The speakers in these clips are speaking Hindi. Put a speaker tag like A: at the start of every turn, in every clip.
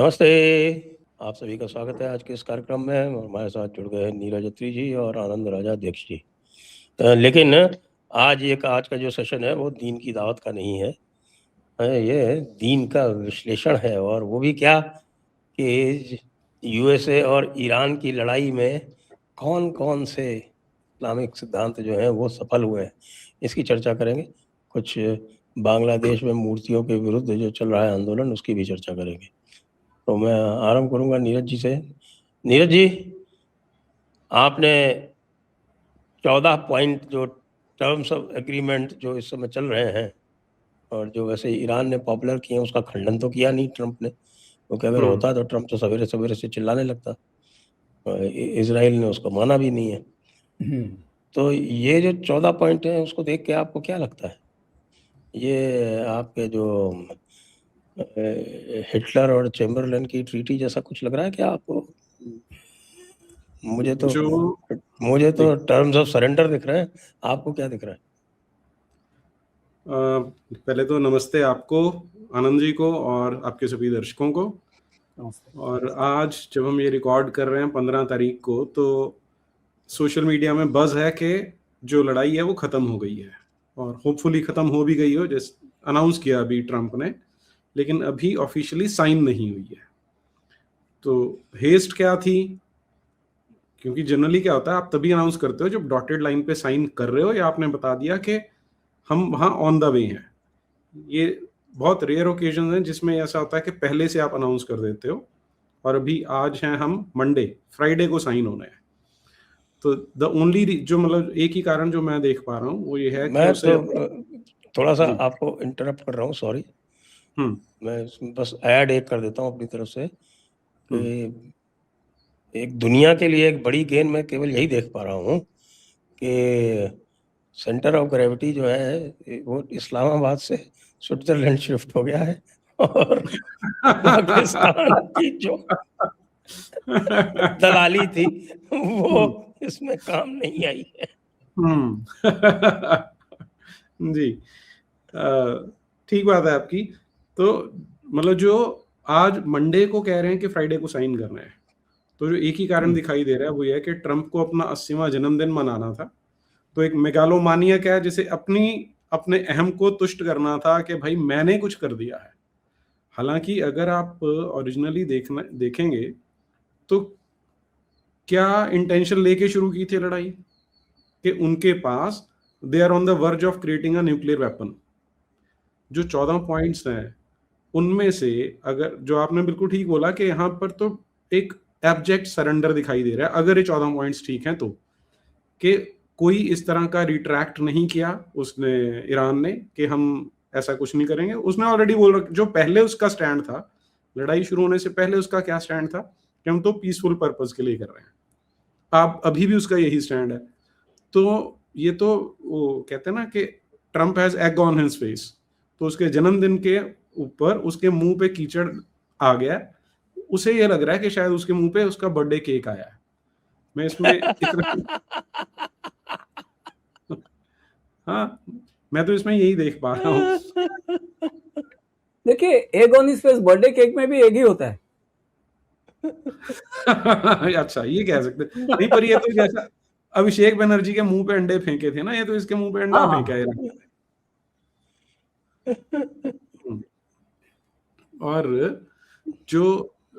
A: नमस्ते। आप सभी का स्वागत है आज के इस कार्यक्रम में। हमारे साथ जुड़ गए हैं नीरज अत्री जी और आनंद राजा अध्यक्ष जी। लेकिन आज का जो सेशन है वो दीन की दावत का नहीं है। ये दीन का विश्लेषण है, और वो भी क्या कि यूएसए और ईरान की लड़ाई में कौन कौन से इस्लामिक सिद्धांत जो हैं वो सफल हुए हैं, इसकी चर्चा करेंगे। कुछ बांग्लादेश में मूर्तियों के विरुद्ध जो चल रहा है आंदोलन, उसकी भी चर्चा करेंगे। तो मैं आरंभ करूंगा नीरज जी से। नीरज जी, आपने 14 पॉइंट जो टर्म्स ऑफ एग्रीमेंट जो इस समय चल रहे हैं और जो वैसे ईरान ने पॉपुलर किए हैं, उसका खंडन तो किया नहीं ट्रंप ने, क्योंकि अगर होता तो ट्रंप तो सवेरे सवेरे से चिल्लाने लगता। इजराइल ने उसको माना भी नहीं है। तो ये जो 14 पॉइंट है, उसको देख के आपको क्या लगता है? ये आपके जो हिटलर और चेम्बरलेन की ट्रीटी जैसा कुछ लग रहा है क्या आपको? मुझे
B: जी।
A: तो टर्म्स ऑफ सरेंडर दिख रहे हैं। आपको क्या दिख रहा है?
B: पहले तो नमस्ते आपको, आनंद जी को और आपके सभी दर्शकों को। और आज जब हम ये रिकॉर्ड कर रहे हैं 15 तारीख को, तो सोशल मीडिया में बज़ है कि जो लड़ाई है वो ख़त्म हो गई है, और होपफुली ख़त्म हो भी गई हो, जैसे अनाउंस किया अभी ट्रंप ने, लेकिन अभी ऑफिशियली साइन नहीं हुई है। तो हेस्ट क्या थी? क्योंकि जनरली क्या होता है, आप तभी अनाउंस करते हो जब डॉटेड लाइन पे साइन कर रहे हो या आपने बता दिया कि हम वहाँ ऑन द वे हैं। ये बहुत रेयर ओकेजन है जिसमें ऐसा होता है कि पहले से आप अनाउंस कर देते हो, और अभी आज हैं हम मंडे, फ्राइडे को साइन होना है। तो द ओनली जो मतलब एक ही कारण जो मैं देख पा रहा हूँ वो ये है कि
A: मैं
B: उसे
A: थोड़ा सा
B: जी।
A: आपको इंटरप्ट कर रहा हूँ, सॉरी।
B: हम्म
A: मैं इसमें बस ऐड एक कर देता हूँ अपनी तरफ से
B: हम्म
A: कि एक दुनिया के लिए एक बड़ी गेन मैं केवल यही देख पा रहा हूँ कि सेंटर ऑफ ग्रेविटी जो है वो इस्लामाबाद से स्विट्जरलैंड शिफ्ट हो गया है, और पाकिस्तान की जो दलाली थी वो
B: हम्म
A: इसमें काम नहीं आई है।
B: जी। ठीक बात है आपकी। तो मतलब जो आज मंडे को कह रहे हैं कि फ्राइडे को साइन करना है, तो जो एक ही कारण दिखाई दे रहा है वो ये है कि ट्रंप को अपना 80वां जन्मदिन मनाना था। तो एक मेगालोमानिया क्या है, जिसे अपने अहम को तुष्ट करना था कि भाई मैंने कुछ कर दिया है। हालांकि अगर आप ओरिजिनली देखेंगे तो क्या इंटेंशन लेके शुरू की थी लड़ाई, कि उनके पास they are on the verge of creating a nuclear weapon. जो 14 पॉइंट्स हैं उनमें से, अगर जो आपने बिल्कुल ठीक बोला कि यहाँ पर तो एक एब्जेक्ट सरेंडर दिखाई दे रहा है, अगर ये 14 पॉइंट्स ठीक हैं तो, कि कोई इस तरह का रिट्रैक्ट नहीं किया उसने, ईरान ने, कि हम ऐसा कुछ नहीं करेंगे। उसने ऑलरेडी बोल रखा, जो पहले उसका स्टैंड था लड़ाई शुरू होने से पहले, उसका क्या स्टैंड था कि हम तो पीसफुल पर्पस के लिए कर रहे हैं। आप अभी भी उसका यही स्टैंड है। तो ये तो वो कहते हैं ना कि Trump has egg on his face. तो उसके जन्मदिन के ऊपर उसके मुंह पे कीचड़ आ गया, उसे ये लग रहा है कि शायद उसके मुंह पे उसका बर्थडे केक आया है। मैं इसमें इतना हाँ, मैं तो इसमें यही देख पा रहा हूँ।
C: देखिए, egg on face birthday cake में भी एग ही होता है।
B: अच्छा, ये कह सकते नहीं, पर ये तो जैसा अभिषेक बनर्जी के मुंह पे अंडे फेंके थे ना, ये तो इसके मुंह पे अंडा फेंका है। और जो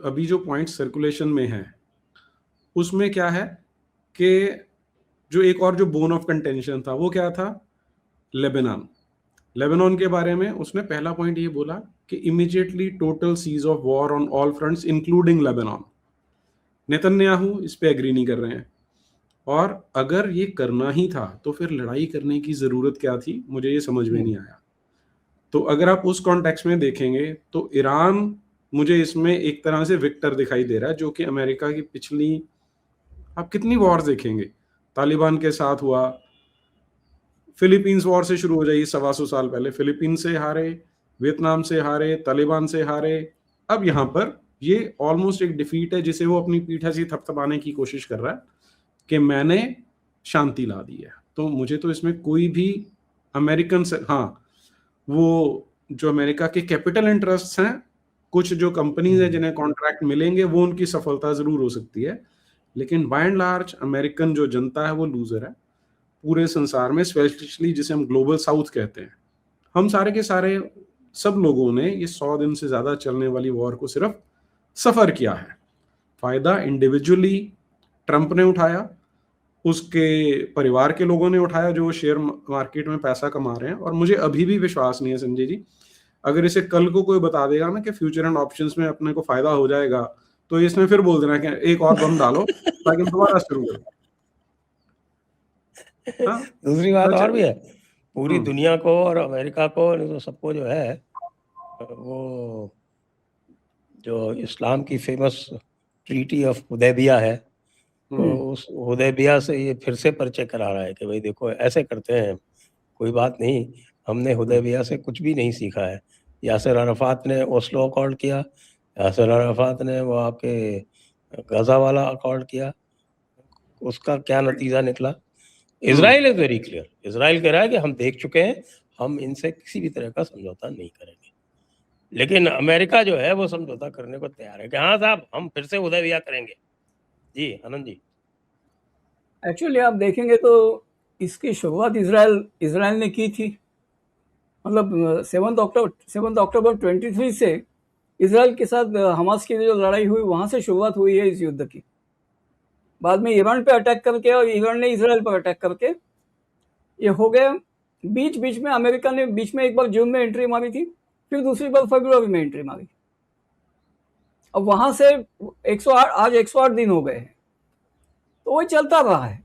B: अभी जो पॉइंट सर्कुलेशन में है उसमें क्या है कि जो एक और जो बोन ऑफ कंटेंशन था वो क्या था, लेबनान के बारे में उसने पहला पॉइंट ये बोला कि immediately total cease of war on all fronts including Lebanon. Netanyahu इस पे एग्री नहीं कर रहे हैं, और अगर ये करना ही था तो फिर लड़ाई करने की जरूरत क्या थी, मुझे ये समझ में नहीं आया। तो अगर आप उस कॉन्टेक्स्ट में देखेंगे तो ईरान मुझे इसमें एक तरह से विक्टर दिखाई दे रहा है, जो कि अमेरिका की पिछली, आप कितनी वॉर्स देखेंगे, तालिबान के साथ हुआ, फिलीपींस वॉर से शुरू हो जाइए 125 साल पहले, फिलीपींस से हारे, वियतनाम से हारे, तालिबान से हारे, अब यहाँ पर ये ऑलमोस्ट एक डिफीट है जिसे वो अपनी पीठ ऐसी थपथपाने की कोशिश कर रहा है कि मैंने शांति ला दी है। तो मुझे तो इसमें कोई भी अमेरिकन से, हाँ, वो जो अमेरिका के कैपिटल इंटरेस्ट हैं कुछ जो कंपनीज है जिन्हें कॉन्ट्रैक्ट मिलेंगे वो उनकी सफलता जरूर हो सकती है, लेकिन बाय एंड लार्ज अमेरिकन जो जनता है वो लूजर है पूरे संसार में, स्पेशली जिसे हम ग्लोबल साउथ कहते हैं। हम सारे के सारे सब लोगों ने ये 100 दिन से ज्यादा चलने वाली वॉर को सिर्फ सफर किया है। फायदा इंडिविजुअली ट्रंप ने उठाया, उसके परिवार के लोगों ने उठाया जो शेयर मार्केट में पैसा कमा रहे हैं। और मुझे अभी भी विश्वास नहीं है संजय जी, अगर इसे कल को कोई बता देगा ना कि फ्यूचर एंड ऑप्शंस में अपने को फायदा हो जाएगा, तो इसमें फिर बोल देना कि एक और बम डालो ताकि हम दोबारा शुरू करें। हाँ,
A: दूसरी बात
B: अच्छा।
A: और भी है, पूरी
B: हम्म,
A: दुनिया को और अमेरिका को और तो सबको जो है वो जो इस्लाम की फेमस ट्रीटी ऑफ हुदैबिया है, तो उस हुदैबिया से ये फिर से परिचय करा रहा है कि भाई देखो ऐसे करते हैं, कोई बात नहीं, हमने हुदैबिया से कुछ भी नहीं सीखा है। यासिर अराफात ने ओस्लो अकॉर्ड किया, यासिर अराफात ने वो आपके गजा वाला अकॉर्ड किया, उसका क्या नतीजा निकला? Israel is very clear, Israel कह रहा है कि हम देख चुके हैं, हम इनसे किसी भी तरह का समझौता नहीं करेंगे। लेकिन अमेरिका जो है वो समझौता करने को तैयार है कि हाँ साहब हम फिर से हुदैबिया करेंगे। जी आनंद जी।
C: एक्चुअली आप देखेंगे तो इसकी शुरुआत इसराइल ने की थी। मतलब 7 अक्टूबर 23 से इसराइल के साथ हमास की जो लड़ाई हुई वहां से शुरुआत हुई है इस युद्ध की। बाद में ईरान पे अटैक करके और ईरान ने इसराइल पर अटैक करके ये हो गया। बीच बीच में अमेरिका ने बीच में एक बार जून में एंट्री मारी थी, फिर दूसरी बार फरवरी में एंट्री मारी। अब वहां से 108 आज 108 दिन हो गए हैं, तो वही चलता रहा है।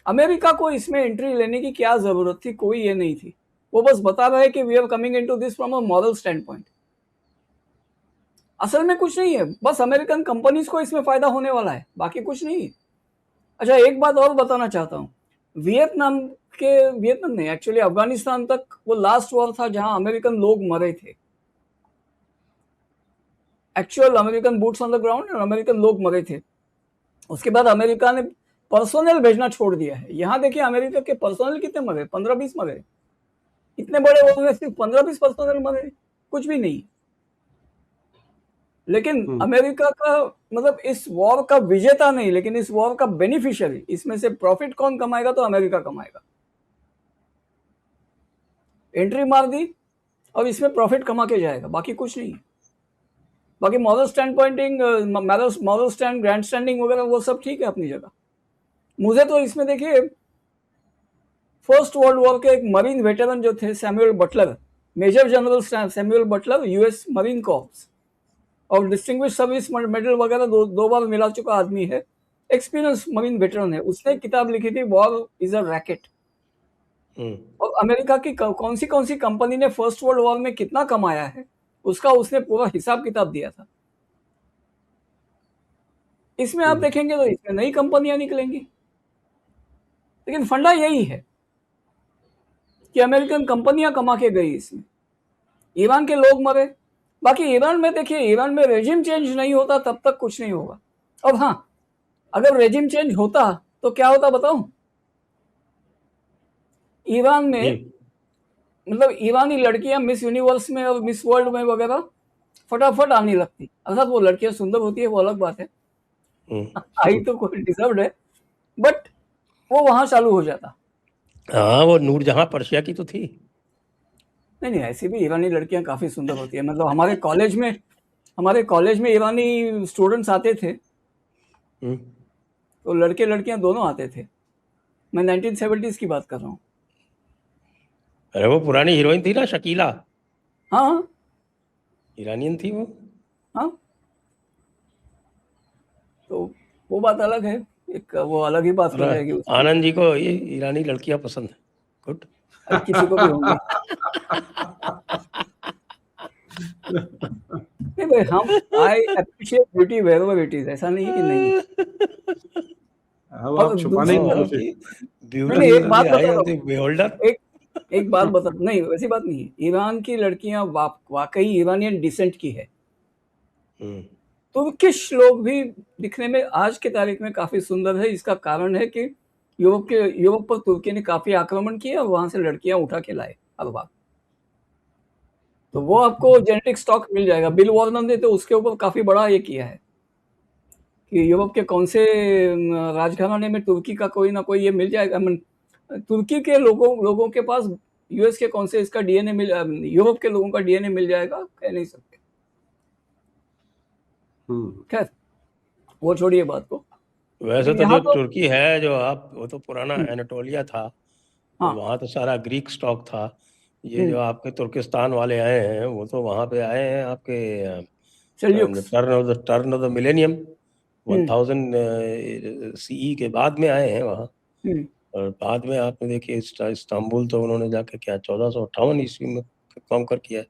C: अमेरिका को इसमें एंट्री लेने की क्या जरूरत थी? कोई ये नहीं थी। वो बस बता रहा है कि we are coming into this from a moral stand point. असल में कुछ नहीं है, बस अमेरिकन कंपनीज को इसमें फायदा होने वाला है, बाकी कुछ नहीं। अच्छा, एक बात और बताना चाहता हूँ। वियतनाम नहीं, एक्चुअली अफगानिस्तान तक वो लास्ट वॉर था जहां अमेरिकन लोग मरे थे। Actual American boots on the ground और अमेरिकन लोग मरे थे। उसके बाद अमेरिका ने पर्सोनल भेजना छोड़ दिया है। यहाँ देखिए अमेरिका के पर्सोनल कितने मरे, 15-20 मरे। इतने बड़े वॉर में सिर्फ 15-20 पर्सोनल मरे, कुछ भी नहीं। लेकिन अमेरिका का मतलब इस वॉर का विजेता नहीं, लेकिन इस वॉर का बेनिफिशियरी। इसमें से प्रॉफिट कौन कमाएगा? तो अमेरिका कमाएगा। एंट्री मार दी और इसमें प्रॉफिट कमा के जाएगा, बाकी कुछ नहीं। बाकी moral stand pointing, moral stand, grand standing वगैरह वो सब ठीक है अपनी जगह। मुझे तो इसमें देखिए फर्स्ट वर्ल्ड वॉर के एक मरीन वेटरन जो थे Samuel Butler, major general Samuel Butler, US marine corps और डिस्टिंग्विश सर्विस मेडल वगैरह दो बार मिला चुका आदमी है, एक्सपीरियंस मरीन वेटरन है। उसने एक किताब लिखी थी वॉर इज अ रैकेट। और अमेरिका की कौन सी कंपनी ने फर्स्ट वर्ल्ड वॉर में कितना कमाया है उसका उसने पूरा हिसाब किताब दिया था। इसमें आप देखेंगे तो इसमें नई कंपनियां निकलेंगी, लेकिन फंडा यही है कि अमेरिकन कंपनियां कमा के गई इसमें। ईरान के लोग मरे। बाकी ईरान में देखिए, ईरान में रेजिम चेंज नहीं होता तब तक कुछ नहीं होगा। और हाँ, अगर रेजिम चेंज होता तो क्या होता बताऊं? ईरान में मतलब ईरानी लड़कियां मिस यूनिवर्स में और मिस वर्ल्ड में वगैरह फटाफट आने लगती। अर्थात वो लड़कियां सुंदर होती है, वो अलग बात है, आई तो कोई डिजर्व्ड है, बट वो वहां चालू हो जाता।
A: हाँ, वो नूरजहां पर्शिया की तो थी।
C: नहीं, ऐसी भी ईरानी लड़कियां काफी सुंदर होती है। मतलब हमारे कॉलेज में ईरानी स्टूडेंट्स आते थे, तो लड़के लड़कियां दोनों आते थे। मैं 1970s की बात कर रहा हूँ।
A: अरे वो पुरानी हीरोइन थी ना, शकीला,
C: हाँ
A: ईरानियन थी वो।
C: हाँ, तो वो बात अलग है, एक वो अलग ही बात हो जाएगी उसकी।
A: आनंद जी को ये ईरानी लड़कियां पसंद है। गुड।
C: किसी को भी होंगी। नहीं भाई, हम I appreciate beauty wherever it is, ऐसा नहीं है कि नहीं।
B: अब आप छुपाने की कोशिश।
C: नहीं, एक बात बता, एक बात बता, नहीं वैसी बात नहीं है। ईरान की लड़कियां वाकई ईरानियन डिसेंट की है। तुर्किश लोग भी दिखने में आज के तारीख में काफी सुंदर है। इसका कारण है कि यूरोप पर तुर्की ने काफी आक्रमण किया और वहां से लड़कियां उठा के लाए हर बार। तो वो आपको जेनेटिक स्टॉक मिल जाएगा। बिल वॉर्नर ने तो उसके ऊपर काफ़ी बड़ा ये किया है कि यूरोप के कौन से राजघराने में तुर्की का कोई ना कोई ये मिल जाएगा। तुर्की के लोगों के पास यूएस के कौन से इसका डीएनए मिल यूरोप के लोगों का डीएनए मिल जाएगा, कह नहीं सकते। खैर वो छोड़िए बात को।
A: वैसे तो जो तुर्की है जो वो तो पुराना एनाटोलिया था,
C: हाँ।
A: वहाँ तो सारा ग्रीक स्टॉक था। ये जो आपके तुर्किस्तान वाले आए हैं वो तो वहाँ पे आए हैं आपके turn of the millennium 1000 CE के बाद में आए हैं वहाँ। और बाद में आपने देखिए इस्तांबुल तो उन्होंने जाके क्या 1458 ईस्वी में कॉन्कर किया है।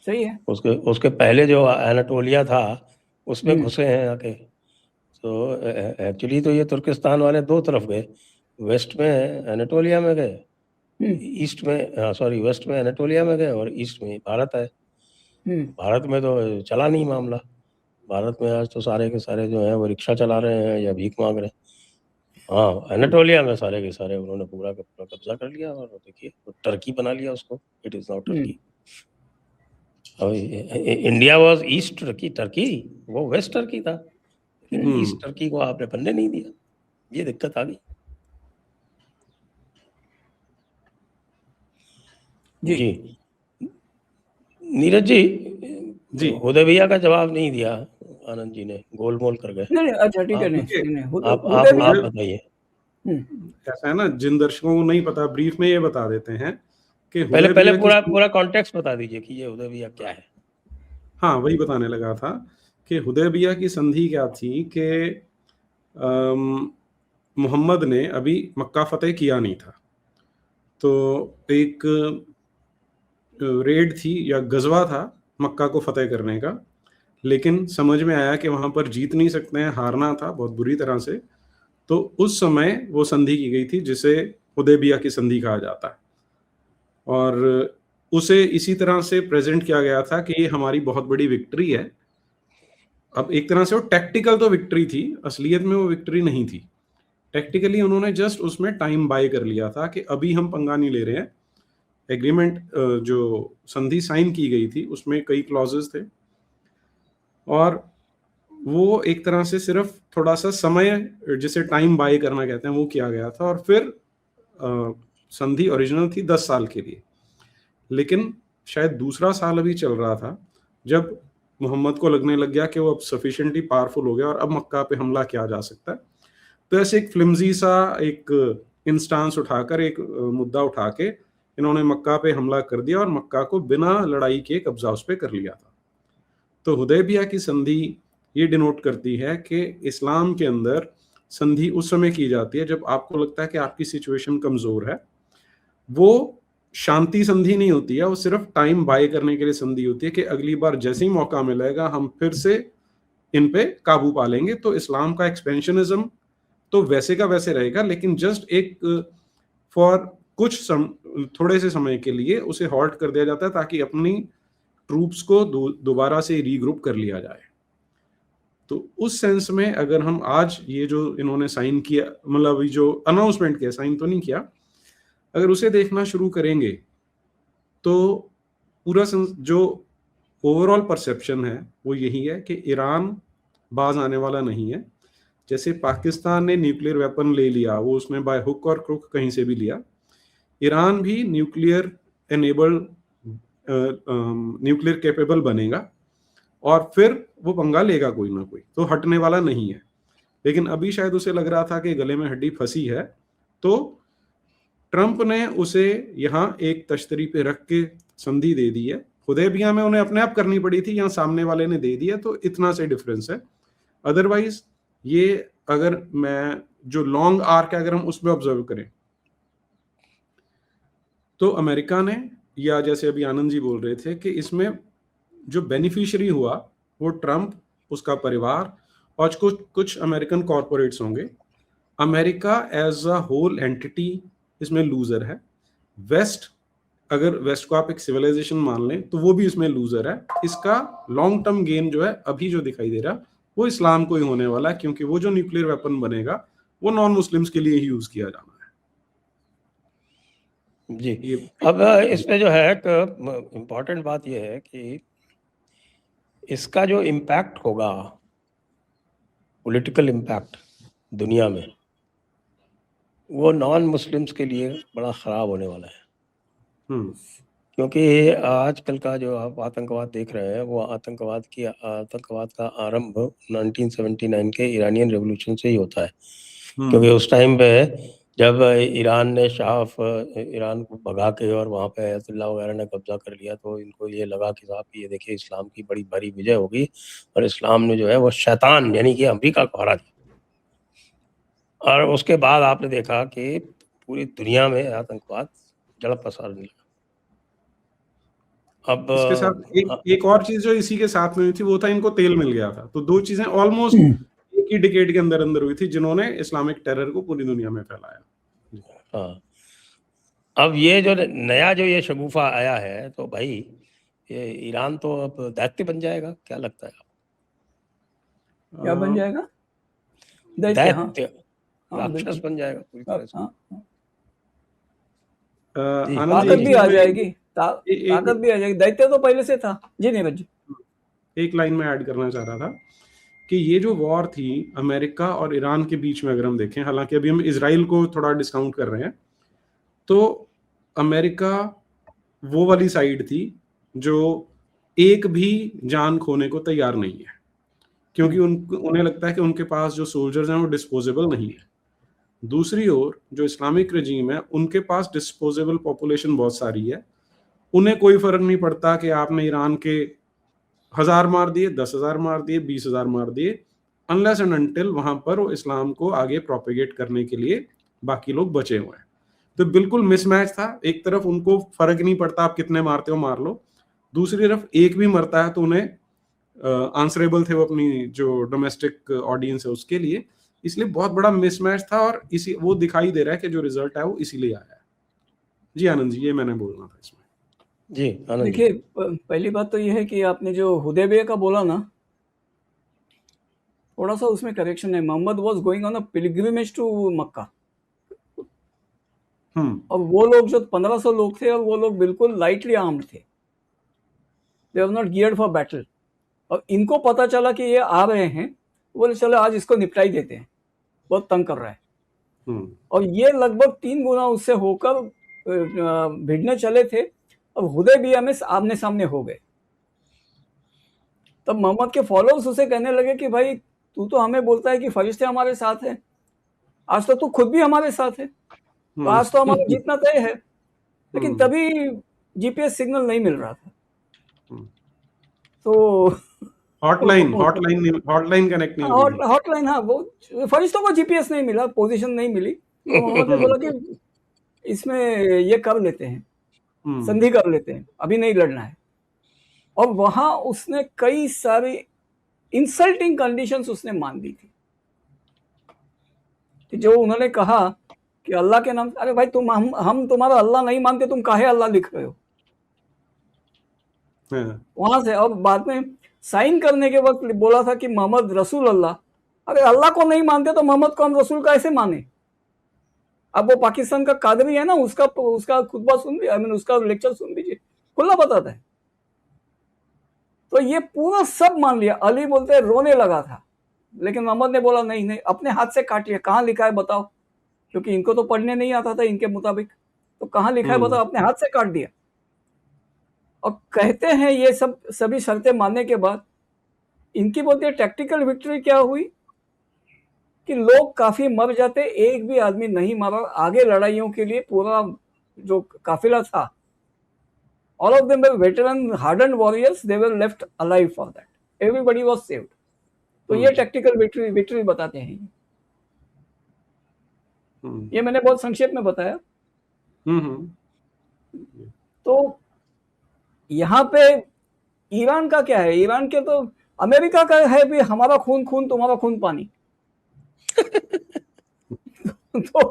C: सही है।
A: उसके पहले जो एनाटोलिया था उसमें घुसे हैं आके। तो एक्चुअली तो ये तुर्किस्तान वाले दो तरफ गए, वेस्ट में एनाटोलिया में गए, ईस्ट में सॉरी वेस्ट में एनाटोलिया में गए और ईस्ट में भारत आए। भारत में तो चला नहीं मामला। भारत में आज तो सारे के सारे जो हैं वो रिक्शा चला रहे हैं या भीख मांग रहे हैं। हाँ, एनाटोलिया में सारे के सारे उन्होंने पूरा का पूरा कब्जा कर लिया और देखिए टर्की बना लिया उसको। It is not Turkey. India was east Turkey, वो वेस्ट टर्की था, लेकिन ईस्ट टर्की को आपने बनने नहीं दिया। ये दिक्कत आ गई। जी नीरज जी, हुदैबिया का जवाब नहीं दिया आनंद जी ने, गोलमोल कर गए।
C: नहीं, अच्छा ठीक है, नहीं
A: आप बताइए।
B: ऐसा है ना, जिन दर्शकों को नहीं पता, ब्रीफ में ये बता देते हैं कि
A: पहले पूरा कॉन्टेक्स्ट बता दीजिए कि ये हुदैबिया क्या है।
B: हाँ, वही बताने लगा था कि हुदैबिया की संधि क्या थी कि मोहम्मद ने अभी मक्का फतेह किया नहीं था, तो एक रेड थी या गजवा था मक्का को फतेह करने का, लेकिन समझ में आया कि वहां पर जीत नहीं सकते हैं, हारना था बहुत बुरी तरह से। तो उस समय वो संधि की गई थी जिसे हुदैबिया की संधि कहा जाता है, और उसे इसी तरह से प्रेजेंट किया गया था कि ये हमारी बहुत बड़ी विक्ट्री है। अब एक तरह से वो टैक्टिकल तो विक्ट्री थी, असलियत में वो विक्ट्री नहीं थी। टैक्टिकली उन्होंने जस्ट उसमें टाइम बाय कर लिया था कि अभी हम पंगा नहीं ले रहे हैं। एग्रीमेंट जो संधि साइन की गई थी उसमें कई क्लॉजेस थे, और वो एक तरह से सिर्फ थोड़ा सा समय, जिसे टाइम बाय करना कहते हैं, वो किया गया था। और फिर संधि ओरिजिनल थी 10 साल के लिए, लेकिन शायद दूसरा साल अभी चल रहा था जब मोहम्मद को लगने लग गया कि वो अब सफिशिएंटली पावरफुल हो गया और अब मक्का पे हमला किया जा सकता है। तो ऐसे एक फ्लिम्जी सा एक इंस्टांस उठाकर, एक मुद्दा उठा के इन्होंने मक्का पे हमला कर दिया और मक्का को बिना लड़ाई के कब्जा उस पर कर लिया था। तो हुदैबिया की संधि ये डिनोट करती है कि इस्लाम के अंदर संधि उस समय की जाती है जब आपको लगता है कि आपकी सिचुएशन कमजोर है। वो शांति संधि नहीं होती है, वो सिर्फ टाइम बाय करने के लिए संधि होती है कि अगली बार जैसे ही मौका मिलेगा हम फिर से इन पे काबू पा लेंगे। तो इस्लाम का एक्सपेंशनिज्म तो वैसे का वैसे रहेगा, लेकिन जस्ट एक फॉर कुछ थोड़े से समय के लिए उसे हॉल्ट कर दिया जाता है ताकि अपनी ट्रूप्स को दोबारा से रीग्रुप कर लिया जाए। तो उस सेंस में अगर हम आज ये जो इन्होंने साइन किया, मतलब जो अनाउंसमेंट किया, साइन तो नहीं किया, अगर उसे देखना शुरू करेंगे तो पूरा जो ओवरऑल परसेप्शन है वो यही है कि ईरान बाज आने वाला नहीं है। जैसे पाकिस्तान ने न्यूक्लियर वेपन ले लिया, वो उसने बाय हुक और क्रुक कहीं से भी लिया, ईरान भी न्यूक्लियर एनेबल्ड न्यूक्लियर कैपेबल बनेगा और फिर वो पंगा लेगा कोई ना कोई, तो हटने वाला नहीं है। लेकिन अभी शायद उसे लग रहा था कि गले में हड्डी फंसी है, तो ट्रंप ने उसे यहाँ एक तश्तरी पे रख के संधि दे दी है। हुदैबिया में उन्हें अपने आप करनी पड़ी थी, यहाँ सामने वाले ने दे दिया, तो इतना से डिफरेंस है। अदरवाइज ये अगर मैं जो लॉन्ग आर्क है अगर हम उसमें ऑब्जर्व करें तो अमेरिका ने, या जैसे अभी आनंद जी बोल रहे थे कि इसमें जो बेनिफिशियरी हुआ वो ट्रंप, उसका परिवार और कुछ अमेरिकन कॉरपोरेट्स होंगे। America as a whole entity इसमें लूजर है। वेस्ट, अगर वेस्ट को आप एक सिविलाइजेशन मान लें तो वो भी इसमें लूजर है। इसका लॉन्ग टर्म गेन जो है अभी जो दिखाई दे रहा वो इस्लाम को ही होने वाला है, क्योंकि वो जो न्यूक्लियर वेपन बनेगा वो नॉन मुस्लिम्स के लिए ही यूज किया जाना है।
A: जी।
B: ये
A: अब इसमें जो है एक इम्पोर्टेंट बात ये है कि इसका जो इम्पैक्ट होगा, पॉलिटिकल इम्पैक्ट दुनिया में, वो नॉन मुस्लिम्स के लिए बड़ा ख़राब होने वाला है।
B: हम्म
A: क्योंकि आजकल का जो आप आतंकवाद देख रहे हैं, वो आतंकवाद का आरंभ 1979 के ईरानियन रेवोल्यूशन से ही होता है। क्योंकि उस टाइम पे जब ईरान ने ईरान को भगा के और वहाँ पे अयतुल्ला वगैरह ने कब्जा कर लिया, तो इनको ये लगा कि साहब ये देखिए इस्लाम की बड़ी भारी विजय होगी और इस्लाम ने जो है वो शैतान यानी कि अमेरिका को हरा दिया। और उसके बाद आपने देखा कि पूरी दुनिया में आतंकवाद जड़ पसारने लगा। अब
B: इसके साथ एक और चीज जो इसी के साथ में हुई थी, वो था इनको तेल मिल गया था। तो दो चीजें ऑलमोस्ट एक ही डिकेड के अंदर अंदर हुई थी, जिन्होंने इस्लामिक टेरर को पूरी दुनिया में फैलाया।
A: हाँ, अब ये जो नया जो ये शगुफा आया है, तो भाई ये ईरान तो अब दैत्य बन जाएगा, क्या लगता है आपको?
C: क्या बन जाएगा? दैत्य, हाँ
A: दैत्य,
C: हाँ
A: राक्षस
C: बिल्कुल,
A: बन जाएगा पूरी तरह से।
C: हाँ
A: जी।
B: आनंद जी,
C: ताकत
B: एक
C: भी
B: चीज
C: आ
B: मैं
C: जाएगी,
B: एक
C: ताकत भी आ जाएगी। दैत्य तो पहले से था जी। नीरज जी,
B: एक लाइन में ऐड करना चाह रहा था कि ये जो वॉर थी अमेरिका और ईरान के बीच में, अगर हम देखें, हालांकि अभी हम इसराइल को थोड़ा डिस्काउंट कर रहे हैं, तो अमेरिका वो वाली साइड थी जो एक भी जान खोने को तैयार नहीं है, क्योंकि उन्हें लगता है कि उनके पास जो सोल्जर्स हैं वो डिस्पोजेबल नहीं है। दूसरी ओर जो इस्लामिक रजीम है, उनके पास डिस्पोजेबल पॉपुलेशन बहुत सारी है। उन्हें कोई फर्क नहीं पड़ता कि आपने ईरान के 1000 मार दिए, 10,000 मार दिए, 20,000 मार दिए, अनलेस एंड अनटिल वहां पर वो इस्लाम को आगे प्रोपेगेट करने के लिए बाकी लोग बचे हुए हैं। तो बिल्कुल मिसमैच था। एक तरफ उनको फर्क नहीं पड़ता आप कितने मारते हो मार लो, दूसरी तरफ एक भी मरता है तो उन्हें आंसरेबल थे वो अपनी जो डोमेस्टिक ऑडियंस है उसके लिए। इसलिए बहुत बड़ा मिसमैच था, और इसी वो दिखाई दे रहा है कि जो रिजल्ट है वो इसीलिए आया है। जी आनंद जी, ये मैंने बोलना था इसमें।
A: जी आनंद जी।
C: देखिए, पहली बात तो ये है कि आपने जो हुदैबिया का बोला ना, थोड़ा सा उसमें करेक्शन है। Mohammad was going on a pilgrimage to Mecca, और वो लोग जो 1500 लोग थे, और वो लोग बिल्कुल लाइटली आर्म्ड थे, they were not geared for battle. और इनको पता चला कि ये आ रहे हैं, बोले चलो आज इसको निपटाई देते हैं, बहुत तंग कर रहा है। और ये लगभग 3 गुना उससे होकर भिड़ने चले थे, और हुदैबिया में आमने सामने हो गए। तब मोहम्मद के फॉलोअर्स उसे कहने लगे कि भाई तू तो हमें बोलता है कि फरिश्ते हमारे साथ हैं, आज तो तू खुद भी हमारे साथ है, तो आज तो हमारा जीतना तय है। लेकिन तभी जीपीएस सिग्नल नहीं मिल रहा था, तो
B: हॉटलाइन कनेक्ट नहीं हो रही थी।
C: हॉटलाइन, हाँ, वो फरिश्तों को जीपीएस नहीं मिला, पोजीशन नहीं मिली, तो मोहम्मद ने बोला कि इसमें ये कर लेते हैं, संधि कर लेते हैं, अभी नहीं लड़ना है। और वहां उसने कई सारी इंसल्टिंग कंडीशंस उसने मान दी थी, कि जो उन्होंने कहा कि अल्लाह के नाम, अरे भाई तुम हम तुम्हारा अल्लाह नहीं मानते, तुम काहे अल्लाह लिख रहे हो। वहां से, और बाद में साइन करने के वक्त बोला था कि मोहम्मद रसूल अल्लाह। अरे अल्लाह को नहीं मानते तो मोहम्मद को हम रसूल कैसे माने? अब वो पाकिस्तान का कादरी है ना, उसका खुतबा सुन लीजिए, आई मीन उसका लेक्चर सुन लीजिए, खुला बताता है। तो ये पूरा सब मान लिया। अली बोलते हैं रोने लगा था, लेकिन मोहम्मद ने बोला नहीं नहीं, अपने हाथ से काटिए, कहाँ लिखा है बताओ, क्योंकि इनको तो पढ़ने नहीं आता था इनके मुताबिक, तो कहाँ लिखा है बताओ, अपने हाथ से काट दिया। और कहते हैं ये सब सभी शर्तें मानने के बाद इनकी बोलते हैं टैक्टिकल विक्ट्री क्या हुई, कि लोग काफी मर जाते, एक भी आदमी नहीं मारा। आगे लड़ाइयों के लिए पूरा जो काफिला था, all of them were veteran hardened warriors, they were left alive for that, everybody was saved। तो ये टैक्टिकल विक्ट्री बताते हैं। ये मैंने बहुत संक्षेप में बताया। तो यहाँ पे ईरान का क्या है? ईरान के तो अमेरिका का है भी, हमारा खून खून तुम्हारा खून पानी। तो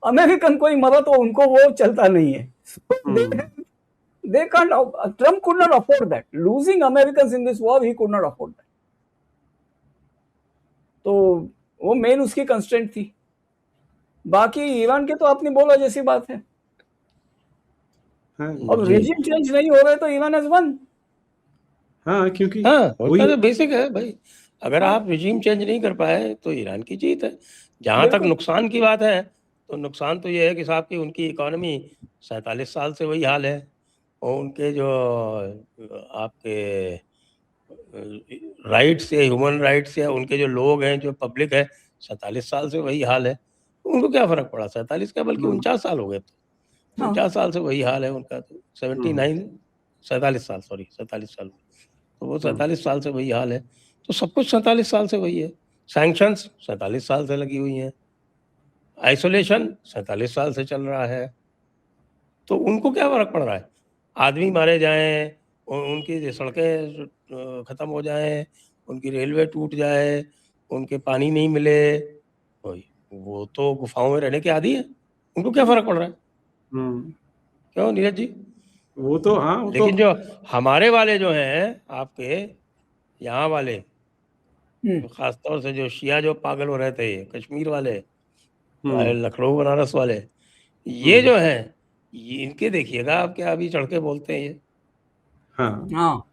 C: अमेरिकन कोई मरा तो उनको वो चलता नहीं है। They can't, Trump could not afford that. Losing Americans in this war, he could not afford that. तो वो मेन उसकी कंस्ट्रेंट थी। बाकी ईरान के तो आपने बोला जैसी बात है,
B: हाँ
C: अब
A: जी
C: रेजिम चेंज नहीं हो रहे तो ईरान हैज वन।
B: हाँ, क्योंकि
A: हाँ
B: वही
A: होता तो बेसिक है भाई। अगर
C: हाँ
A: आप रिजीम चेंज नहीं कर पाए तो ईरान की जीत है। जहां तक
C: बिल्कुल।
A: नुकसान की बात है तो नुकसान तो ये है कि साहब की उनकी इकोनॉमी 47 साल से वही हाल है, और उनके जो आपके राइट्स या ह्यूमन राइट्स या उनके जो लोग हैं, जो पब्लिक है, 47 साल से वही हाल है। उनको क्या फर्क पड़ा? 47 क्या, बल्कि
B: हम्म
A: 49 साल हो गए। तो
C: हाँ
A: 49 साल से वही हाल है उनका। तो 79, 47 साल, सॉरी 47 साल, तो वो 47 साल से वही हाल है। तो सब कुछ 47 साल से वही है। सैंक्शंस 47 साल से लगी हुई हैं, आइसोलेशन 47 साल से चल रहा है। तो उनको क्या फर्क पड़ रहा है? आदमी मारे जाएं, उनकी जो सड़कें खत्म हो जाएं, उनकी रेलवे टूट जाए, उनके पानी नहीं मिले, वही, वो तो गुफाओं में रहने के आदी है। उनको क्या फर्क पड़ रहा है?
B: हम्म,
A: क्यों नीरज जी?
B: वो तो हाँ, वो तो
A: लेकिन जो हमारे वाले जो हैं आपके यहाँ वाले,
C: हम्म
A: खासतौर से जो शिया जो पागल हो रहे थे, कश्मीर वाले,
B: हम्म
A: लखनऊ बनारस वाले, ये
B: हम्म
A: जो हैं, ये इनके देखिएगा आप क्या अभी चढ़ के बोलते हैं ये।
B: हाँ,
C: हाँ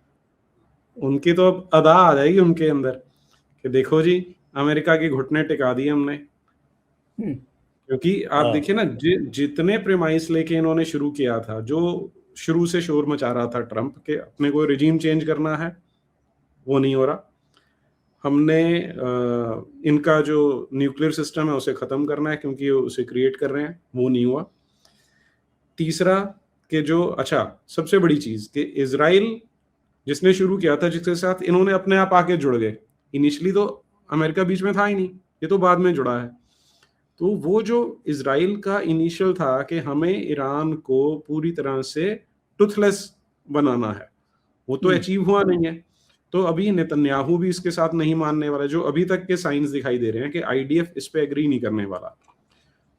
B: उनकी तो अब अदा आ जाएगी उनके अंदर कि देखो जी, अमेरिका की घुटने टिका दिए हमने।
C: हम्म
B: क्योंकि आप
A: हाँ
B: देखिए ना, जितने प्रेमाइस लेके इन्होंने शुरू किया था, जो शुरू से शोर मचा रहा था ट्रम्प के अपने को रिजीम चेंज करना है, वो नहीं हो रहा। हमने इनका जो न्यूक्लियर सिस्टम है उसे खत्म करना है क्योंकि उसे क्रिएट कर रहे हैं, वो नहीं हुआ। तीसरा, कि जो अच्छा सबसे बड़ी चीज कि इजराइल जिसने शुरू किया था, जिसके साथ इन्होंने अपने आप आके जुड़ गए। इनिशियली तो अमेरिका बीच में था ही नहीं, ये तो बाद में जुड़ा है। तो वो जो इजराइल का इनिशियल था कि हमें ईरान को पूरी तरह से टूथलेस बनाना है, वो तो
C: हम्म
B: अचीव हुआ नहीं है। तो अभी नेतन्याहू भी इसके साथ नहीं मानने वाला, जो अभी तक के साइंस दिखाई दे रहे हैं कि आईडीएफ इस पे एग्री नहीं करने वाला।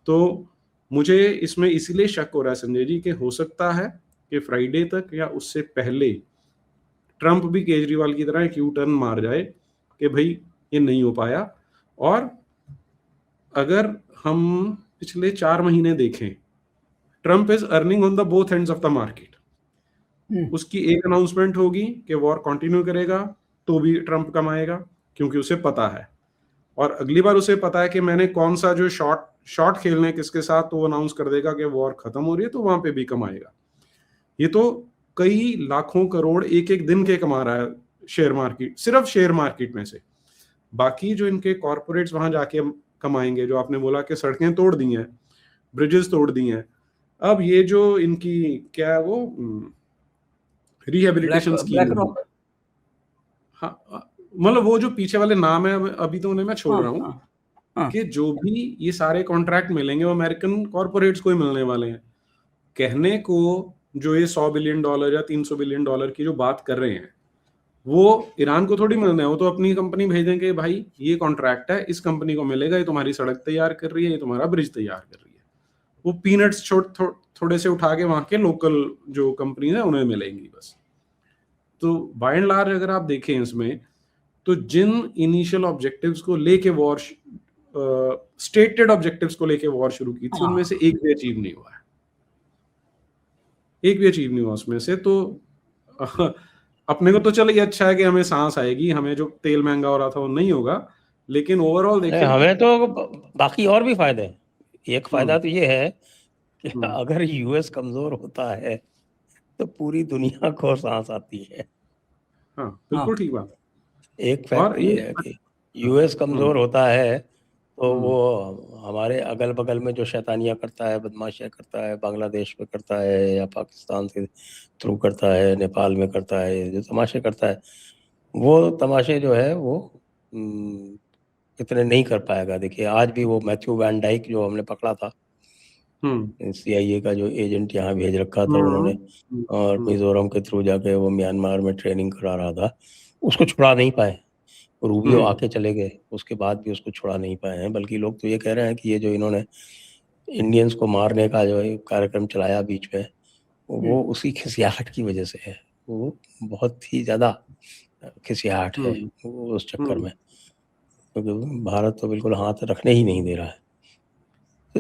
B: तो मुझे इसमें इसीलिए शक हो रहा है संजय जी कि हो सकता है कि फ्राइडे तक या उससे पहले ट्रंप भी केजरीवाल की तरह एक यू टर्न मार जाए कि भाई ये नहीं हो पाया। और अगर हम पिछले 4 महीने देखें, Trump is earning on the both ends of the market.
C: Hmm
B: उसकी एक अनाउंसमेंट होगी कि वॉर कंटिन्यू करेगा तो भी ट्रंप कमाएगा, क्योंकि उसे पता है। और अगली बार उसे पता है कि मैंने कौन सा जो शॉट शॉट खेलने हैं किसके साथ, तो वो अनाउंस कर देगा कि वॉर खत्म हो रही है, तो वहां पे भी कमाएगा। ये तो कई लाखों करोड़ एक एक दिन के कमा रहा है शेयर मार्केट, सिर्फ शेयर मार्केट में से। बाकी जो इनके कॉर्पोरेट्स वहां जाके कमाएंगे, जो आपने बोला कि सड़कें तोड़ दी हैं, ब्रिजेस तोड़ दी हैं। अब ये जो इनकी क्या है वो
C: ब्लैक
B: रिहेबिलिटेशन स्कीम
C: ब्लैक
B: है,
C: रॉक।
B: हाँ, मतलब वो जो पीछे वाले नाम है अभी तो उन्हें मैं छोड़
C: हाँ
B: रहा हूँ,
C: हाँ हाँ
B: कि जो भी ये सारे कॉन्ट्रैक्ट मिलेंगे वो अमेरिकन कॉर्पोरेट्स को ही मिलने वाले हैं। कहने को जो ये $100 बिलियन या $300 बिलियन की जो बात कर रहे हैं, वो ईरान को थोड़ी मिलना है। वो तो अपनी कंपनी भेजेंगे, भाई ये कॉन्ट्रैक्ट है, इस कंपनी को मिलेगा, ये तुम्हारी सड़क तैयार कर रही है, ये तुम्हारा ब्रिज तैयार कर रही है। वो पीनट्स थोड़े से उठा के वहां के लोकल जो कंपनी है उन्हें मिलेंगी बस। तो बाय एंड लार्ज अगर आप देखें इसमें, तो जिन इनिशियल ऑब्जेक्टिव्स को लेके वॉर, स्टेटेड ऑब्जेक्टिव्स को लेके वॉर शुरू की थी, उनमें से
C: हाँ
B: एक भी अचीव नहीं हुआ है। एक भी अचीव नहीं हुआ उसमें से। तो अपने को तो चलो ये अच्छा है कि हमें सांस आएगी, हमें जो तेल महंगा हो रहा था वो नहीं होगा, लेकिन ओवरऑल
A: अरे
B: देखें तो
A: हमें तो बाकी और भी फायदे हैं। एक फायदा
B: हम्म
A: तो ये है कि
B: हम्म
A: अगर यूएस कमजोर होता है तो पूरी दुनिया को सांस आती है।
B: हाँ,
C: हाँ
B: बिल्कुल ठीक बात।
A: एक
B: और
A: फैक्ट ये है कि
B: हाँ,
A: यूएस कमजोर होता है तो
B: हम्म
A: वो हमारे अगल बगल में जो शैतानियां करता है, बदमाशियां करता है, बांग्लादेश में करता है या पाकिस्तान के थ्रू करता है, नेपाल में करता है, जो तमाशे करता है, वो तमाशे जो है वो हम्म, इतने नहीं कर पाएगा। देखिए आज भी वो मैथ्यू वैन डाइक जो हमने पकड़ा था,
B: हम्म
A: सीआईए का जो एजेंट यहाँ भेज रखा था
B: हम्म
A: उन्होंने, और मिजोरम के थ्रू जाके वो म्यांमार में ट्रेनिंग करा रहा था, उसको छुड़ा नहीं पाए। रूबियो
B: हम्म
A: आके चले गए, उसके बाद भी उसको छुड़ा नहीं पाए हैं। बल्कि लोग तो ये कह रहे हैं कि ये जो इन्होंने इंडियंस को मारने का जो कार्यक्रम चलाया बीच में, वो उसी खिसियाहट की वजह से है। वो बहुत ही ज्यादा खिसियाहट है
B: हम्म
A: वो उस चक्कर
B: हम्म
A: में, क्योंकि भारत तो बिल्कुल हाथ रखने ही नहीं दे रहा है।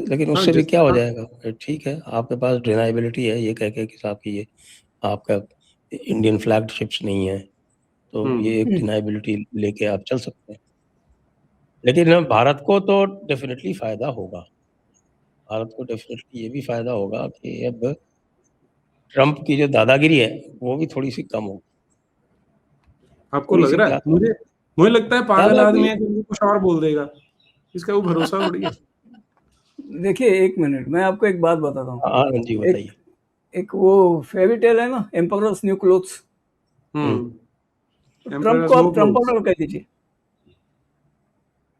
A: लेकिन
B: हाँ,
A: उससे भी
B: जिस
A: क्या हो
B: हाँ,
A: जाएगा? ठीक है, आपके पास डिनायबिलिटी है ये कह के कि साहब कि ये आपका इंडियन फ्लैग्ड शिप्स नहीं है, तो ये एक
C: हम्म,
A: डिनायबिलिटी लेके आप चल सकते हैं। लेकिन भारत को तो डेफिनिटली फ़ायदा होगा। भारत को डेफिनिटली ये भी फ़ायदा होगा कि अब ट्रम्प की जो दादागिरी है, वो भी थोड़ी-सी कम होगी।
B: आपको लग
A: थोड़ी-सी
B: रहा
A: क्या,
B: है? मुझे लगता है पागल आदमी
A: दादागिरी।
B: है कि वो कुछ और बोल देगा। इसका कोई भरोसा थोड़ी है।
C: देखिए एक मिनट, मैं आपको एक बात बताता हूँ।
A: हाँ, हाँ जी,
C: एक
A: बताइए।
C: एक वो फेयरी टेल है ना, एम्परर्स न्यू क्लोथ्स।
A: हुँ,
B: हुँ,
C: तो ट्रम्प
B: एम्परर्स
C: को
B: नो
C: आप
B: क्लोथ्स।
C: ट्रम्पर कह दीजिए।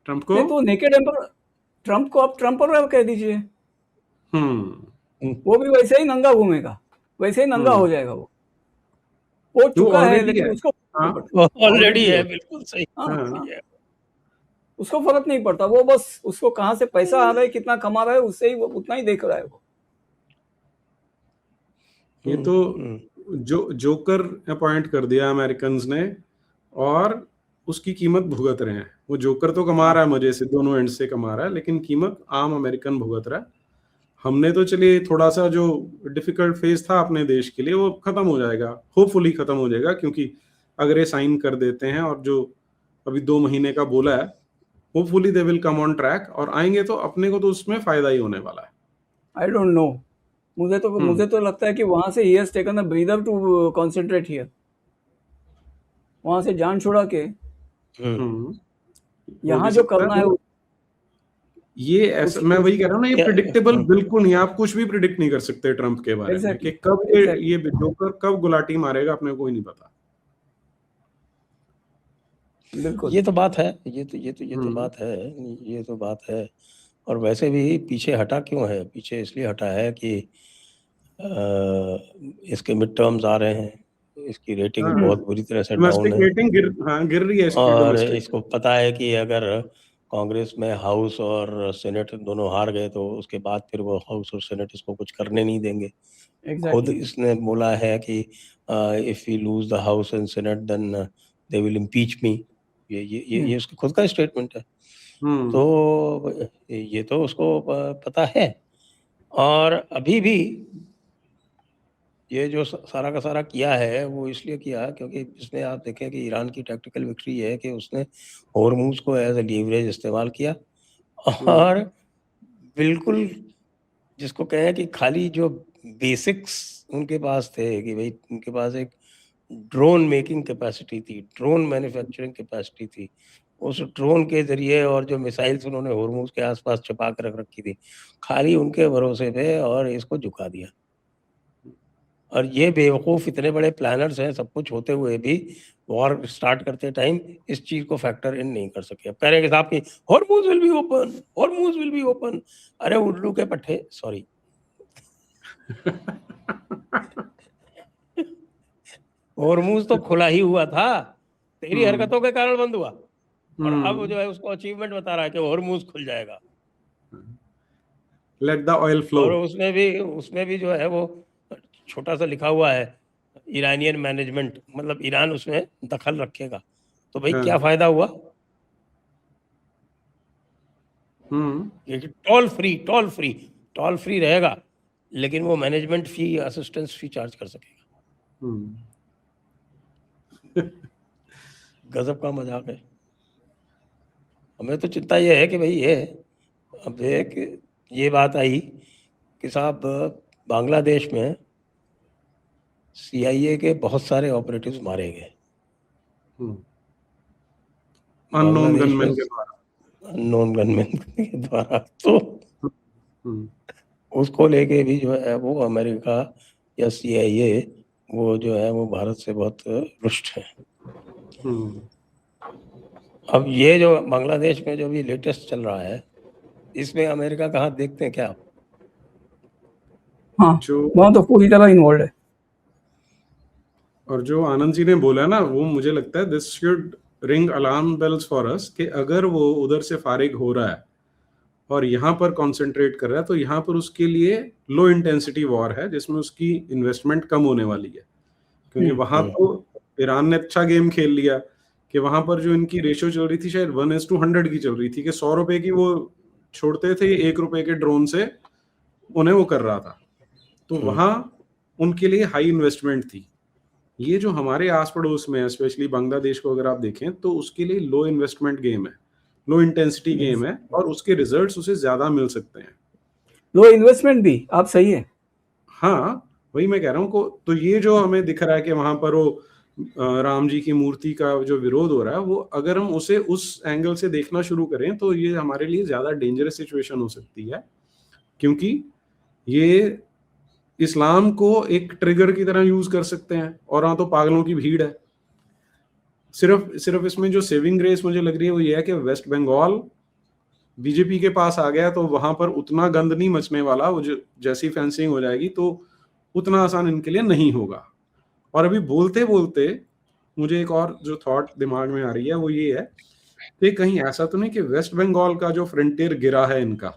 B: ट्रम्प को
C: नहीं तो नेकेड एम्पर ट्रम्प को आप ट्रम्पर कह दीजिए।
B: हुँ,
A: हुँ,
C: वो भी वैसे ही नंगा घूमेगा, वैसे ही नंगा
B: हुँ।
C: हो जाएगा वो। हो
B: वो
C: चुका है,
B: ऑलरेडी
C: लेकिन
B: है।
C: उसको फर्क
B: हाँ,
C: नहीं पड़ता।
A: वो ऑलरेडी
B: ऑलरेडी है
A: है,
B: वो।
A: बिल्कुल सही,
C: हाँ
B: हाँ,
C: हाँ,
A: ऑलरेडी है।
C: उसको फर्क नहीं पड़ता। वो बस उसको कहाँ से पैसा आ रहा है, कितना कमा रहा है, उससे ही वो उतना ही देख रहा है वो।
B: ये
A: हुँ,
B: तो
A: हुँ,
B: जो जोकर अपॉइंट कर दिया अमेरिकन्स ने और उसकी कीमत भुगत रहे हैं। वो जोकर तो कमा रहा है मजे से, दोनों एंड से कमा रहा है, लेकिन कीमत आम अमेरिकन भुगत रहा है। हमने तो चलिए थोड़ा-सा जो डिफिकल्ट फेज़ था अपने देश के लिए वो खत्म हो जाएगा, होपफुली खत्म हो जाएगा क्योंकि अगर ये साइन कर देते हैं और जो अभी 2 महीने का बोला है, hopefully they will come on track और आएँगे तो अपने को तो उसमें फ़ायदा ही होने वाला है।
C: I don't know.
B: हुँ,
C: मुझे तो लगता है कि वहां से ही has taken a breather to concentrate here. वहां से जान छुड़ा के
A: हुँ।
B: हुँ, हो भी
C: यहाँ जो
B: सकता है
C: करना है
B: तो ये ऐसा मैं वही कह रहा हूँ ना ये
A: या
B: प्रेडिक्टेबल
A: हुँ,
B: बिल्कुल नहीं, आप कुछ भी प्रेडिक्ट नहीं कर सकते ट्रम्प के बारे में कि
C: एग्जैक्टली
B: कब
C: एग्जैक्टली
B: ये जोकर कब गुलाटी मारेगा अपने को ही नहीं पता।
C: बिल्कुल।
A: ये तो बात है, ये तो
B: हुँ,
A: बात है, ये तो बात है। और वैसे भी पीछे हटा क्यों है? पीछे इसलिए हटा है कि इसके मिड टर्म्स आ रहे हैं, इसकी रेटिंग
B: हाँ,
A: बहुत बुरी तरह से डाउन
B: डोमेस्टिक
A: है।
B: रेटिंग गिर रही है इसकी
A: और
B: डोमेस्टिक।
A: इसको पता है कि अगर कांग्रेस में हाउस और सेनेट दोनों हार गए तो उसके बाद फिर वो हाउस और सेनेट इसको कुछ करने नहीं देंगे। खुद
C: एग्जैक्टली
A: इसने बोला है कि if we lose the house and senate then they will impeach me. ये उसका खुद का स्टेटमेंट है।
B: हुँ,
A: तो ये तो उसको पता है। और अभी भी ये जो सारा का सारा किया है वो इसलिए किया क्योंकि इसने आप देखें कि ईरान की टैक्टिकल विक्ट्री है कि उसने हॉर्मूज को एज अ लीवरेज इस्तेमाल किया।
B: हुँ,
A: और बिल्कुल जिसको कहें कि खाली जो बेसिक्स उनके पास थे कि भाई उनके पास एक ड्रोन मेकिंग कैपेसिटी थी, ड्रोन मैन्युफैक्चरिंग कैपेसिटी थी। उस ड्रोन के ज़रिए और जो मिसाइल्स उन्होंने हॉर्मूज़ के आस-पास छुपा के रख रखी थी, खाली उनके भरोसे पे और इसको झुका दिया। और ये बेवकूफ़ इतने बड़े प्लानर्स हैं, सब कुछ होते हुए भी वॉर स्टार्ट करते टाइम इस चीज़ को फैक्टर इन नहीं कर सके। अब कह रहे हैं कि साहब कि Hormuz will be open, Hormuz will be open. अरे उल्लू के पट्टे सॉरी। हॉर्मूज़ तो खुला ही हुआ था, तेरी
B: हुँ,
A: हरकतों के कारण बंद हुआ। और अब
B: हुँ,
A: जो है उसको अचीवमेंट बता रहा है कि हॉर्मूज़ खुल जाएगा।
B: Let the oil flow.
A: और उसमें भी जो है वो छोटा-सा लिखा हुआ है, ईरानियन मैनेजमेंट मतलब ईरान उसमें दखल रखेगा। तो भई
B: हाँ,
A: क्या फ़ायदा हुआ?
B: हुँ,
A: ये कि टोल फ्री रहेगा, लेकिन वो मैनेजमेंट फ़ी, असिस्टेंस फ़ी चार्ज कर सकेगा।
B: हुँ,
A: गज़ब का मज़ाक है। हमें तो चिंता ये है कि भई ये अब एक ये बात आई कि साहब बांग्लादेश में सीआईए के बहुत सारे ऑपरेटिव्स मारे गए।
B: हुँ, अननोन
A: बांग्लादेश में
B: गनमैन के द्वारा।
A: अननोन गनमैन के द्वारा। तो
B: हुँ, हुँ,
A: उसको लेके भी जो है वो अमेरिका या सीआईए वो जो है वो भारत से बहुत रुष्ट है।
B: हुँ,
A: अब ये जो बांग्लादेश में जो भी लेटेस्ट चल रहा है, इसमें अमेरिका का हाथ देखते हैं क्या आप?
C: हाँ,
B: जो
C: वहाँ तो पूरी तरह इन्वॉल्व है।
B: और जो आनंद जी ने बोला ना वो मुझे लगता है this should ring alarm bells for us कि अगर वो उधर से फारिग हो रहा है और यहाँ पर कंसंट्रेट कर रहा है तो यहाँ पर उसके लिए लो इंटेंसिटी वॉर है जिसमें उसकी इन्वेस्टमेंट कम होने वाली है क्योंकि वहां
A: हुँ,
B: तो ईरान ने अच्छा गेम खेल लिया कि वहां पर जो इनकी रेशियो चल रही थी शायद 1:100 की चल रही थी कि 100 रुपए की वो छोड़ते थे 1 रुपए के ड्रोन से उन्हें वो कर रहा था। तो वहां उनके लिए हाई इन्वेस्टमेंट थी। ये जो हमारे आस पड़ोस में है, स्पेशली बांग्लादेश को अगर आप देखें तो उसके लिए लो इन्वेस्टमेंट गेम है, लो इंटेंसिटी गेम है, और उसके रिजल्ट्स उसे ज्यादा मिल सकते हैं।
C: लो इन्वेस्टमेंट भी, आप सही है।
B: हाँ, वही मैं कह रहा हूँ को। तो ये जो हमें दिख रहा है कि वहां पर वो राम जी की मूर्ति का जो विरोध हो रहा है, वो अगर हम उसे उस एंगल से देखना शुरू करें तो ये हमारे लिए ज्यादा डेंजरस सिचुएशन हो सकती है, क्योंकि ये इस्लाम को एक ट्रिगर की तरह यूज कर सकते हैं, और हाँ तो पागलों की भीड़ है। सिर्फ इसमें जो सेविंग ग्रेस मुझे लग रही है वो ये है कि वेस्ट बंगाल बीजेपी के पास आ गया तो वहां पर उतना गंद नहीं मचने वाला। वो जैसी फेंसिंग हो जाएगी तो उतना आसान इनके लिए नहीं होगा। और अभी बोलते बोलते मुझे एक और जो थॉट दिमाग में आ रही है वो ये है कि कहीं ऐसा तो नहीं कि वेस्ट बंगाल का जो फ्रंटियर गिरा है इनका,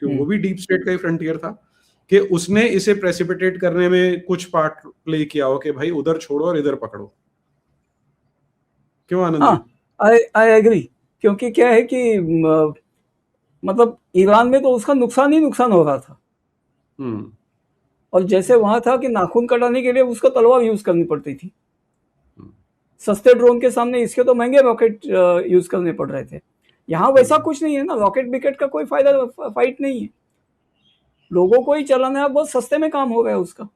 B: क्योंकि वो भी डीप स्टेट का ही फ्रंटियर था, कि उसने इसे प्रेसिपिटेट करने में कुछ पार्ट प्ले किया हो कि भाई उधर छोड़ो और इधर पकड़ो। क्यों आनंद?
C: हाँ, आई एग्री। क्योंकि क्या है कि मतलब ईरान में तो उसका नुकसान ही नुकसान हो रहा था, और जैसे वहां था कि नाखून कटाने के लिए उसको तलवार यूज करनी पड़ती थी। सस्ते ड्रोन के सामने इसके तो महंगे रॉकेट यूज करने पड़ रहे थे। यहाँ वैसा कुछ नहीं है ना, रॉकेट बिकेट का कोई फाइट नहीं है, लोगों को ही चलाना है, बहुत सस्ते में काम हो गया उसका।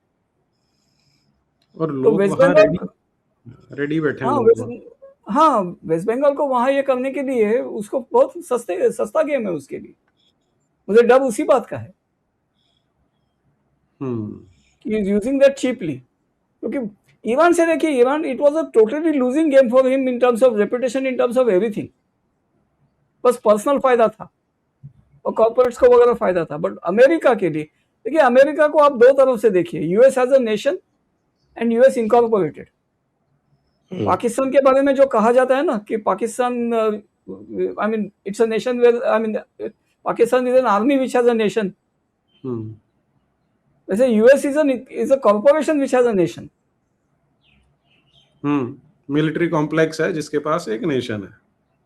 B: और
C: तो
B: लोग
C: वेस्ट
B: वहां
C: बंगाल,
B: रेडी बैठे हैं
C: हाँ
B: लोग।
C: हाँ, वेस्ट बंगाल को वहां ये करने के लिए उसको बहुत सस्ता गेम है उसके लिए। मुझे डर उसी बात का है कि यूजिंग दैट चीपली। क्योंकि ईरान से देखिए, Iran it was a totally losing game for him in terms of reputation, in terms of everything. बस पर्सनल फायदा था और कॉर्पोरेट्स को वगैरह फायदा था। बट अमेरिका के लिए देखिए, अमेरिका को आप दो तरफ से देखिए, US as a nation and US incorporated. Pakistan के बारे में जो कहा जाता है ना कि Pakistan, I mean it's a nation where, I mean Pakistan is an army which has a nation, वैसे US is a corporation which has a nation.
B: Military complex है जिसके पास एक नेशन है।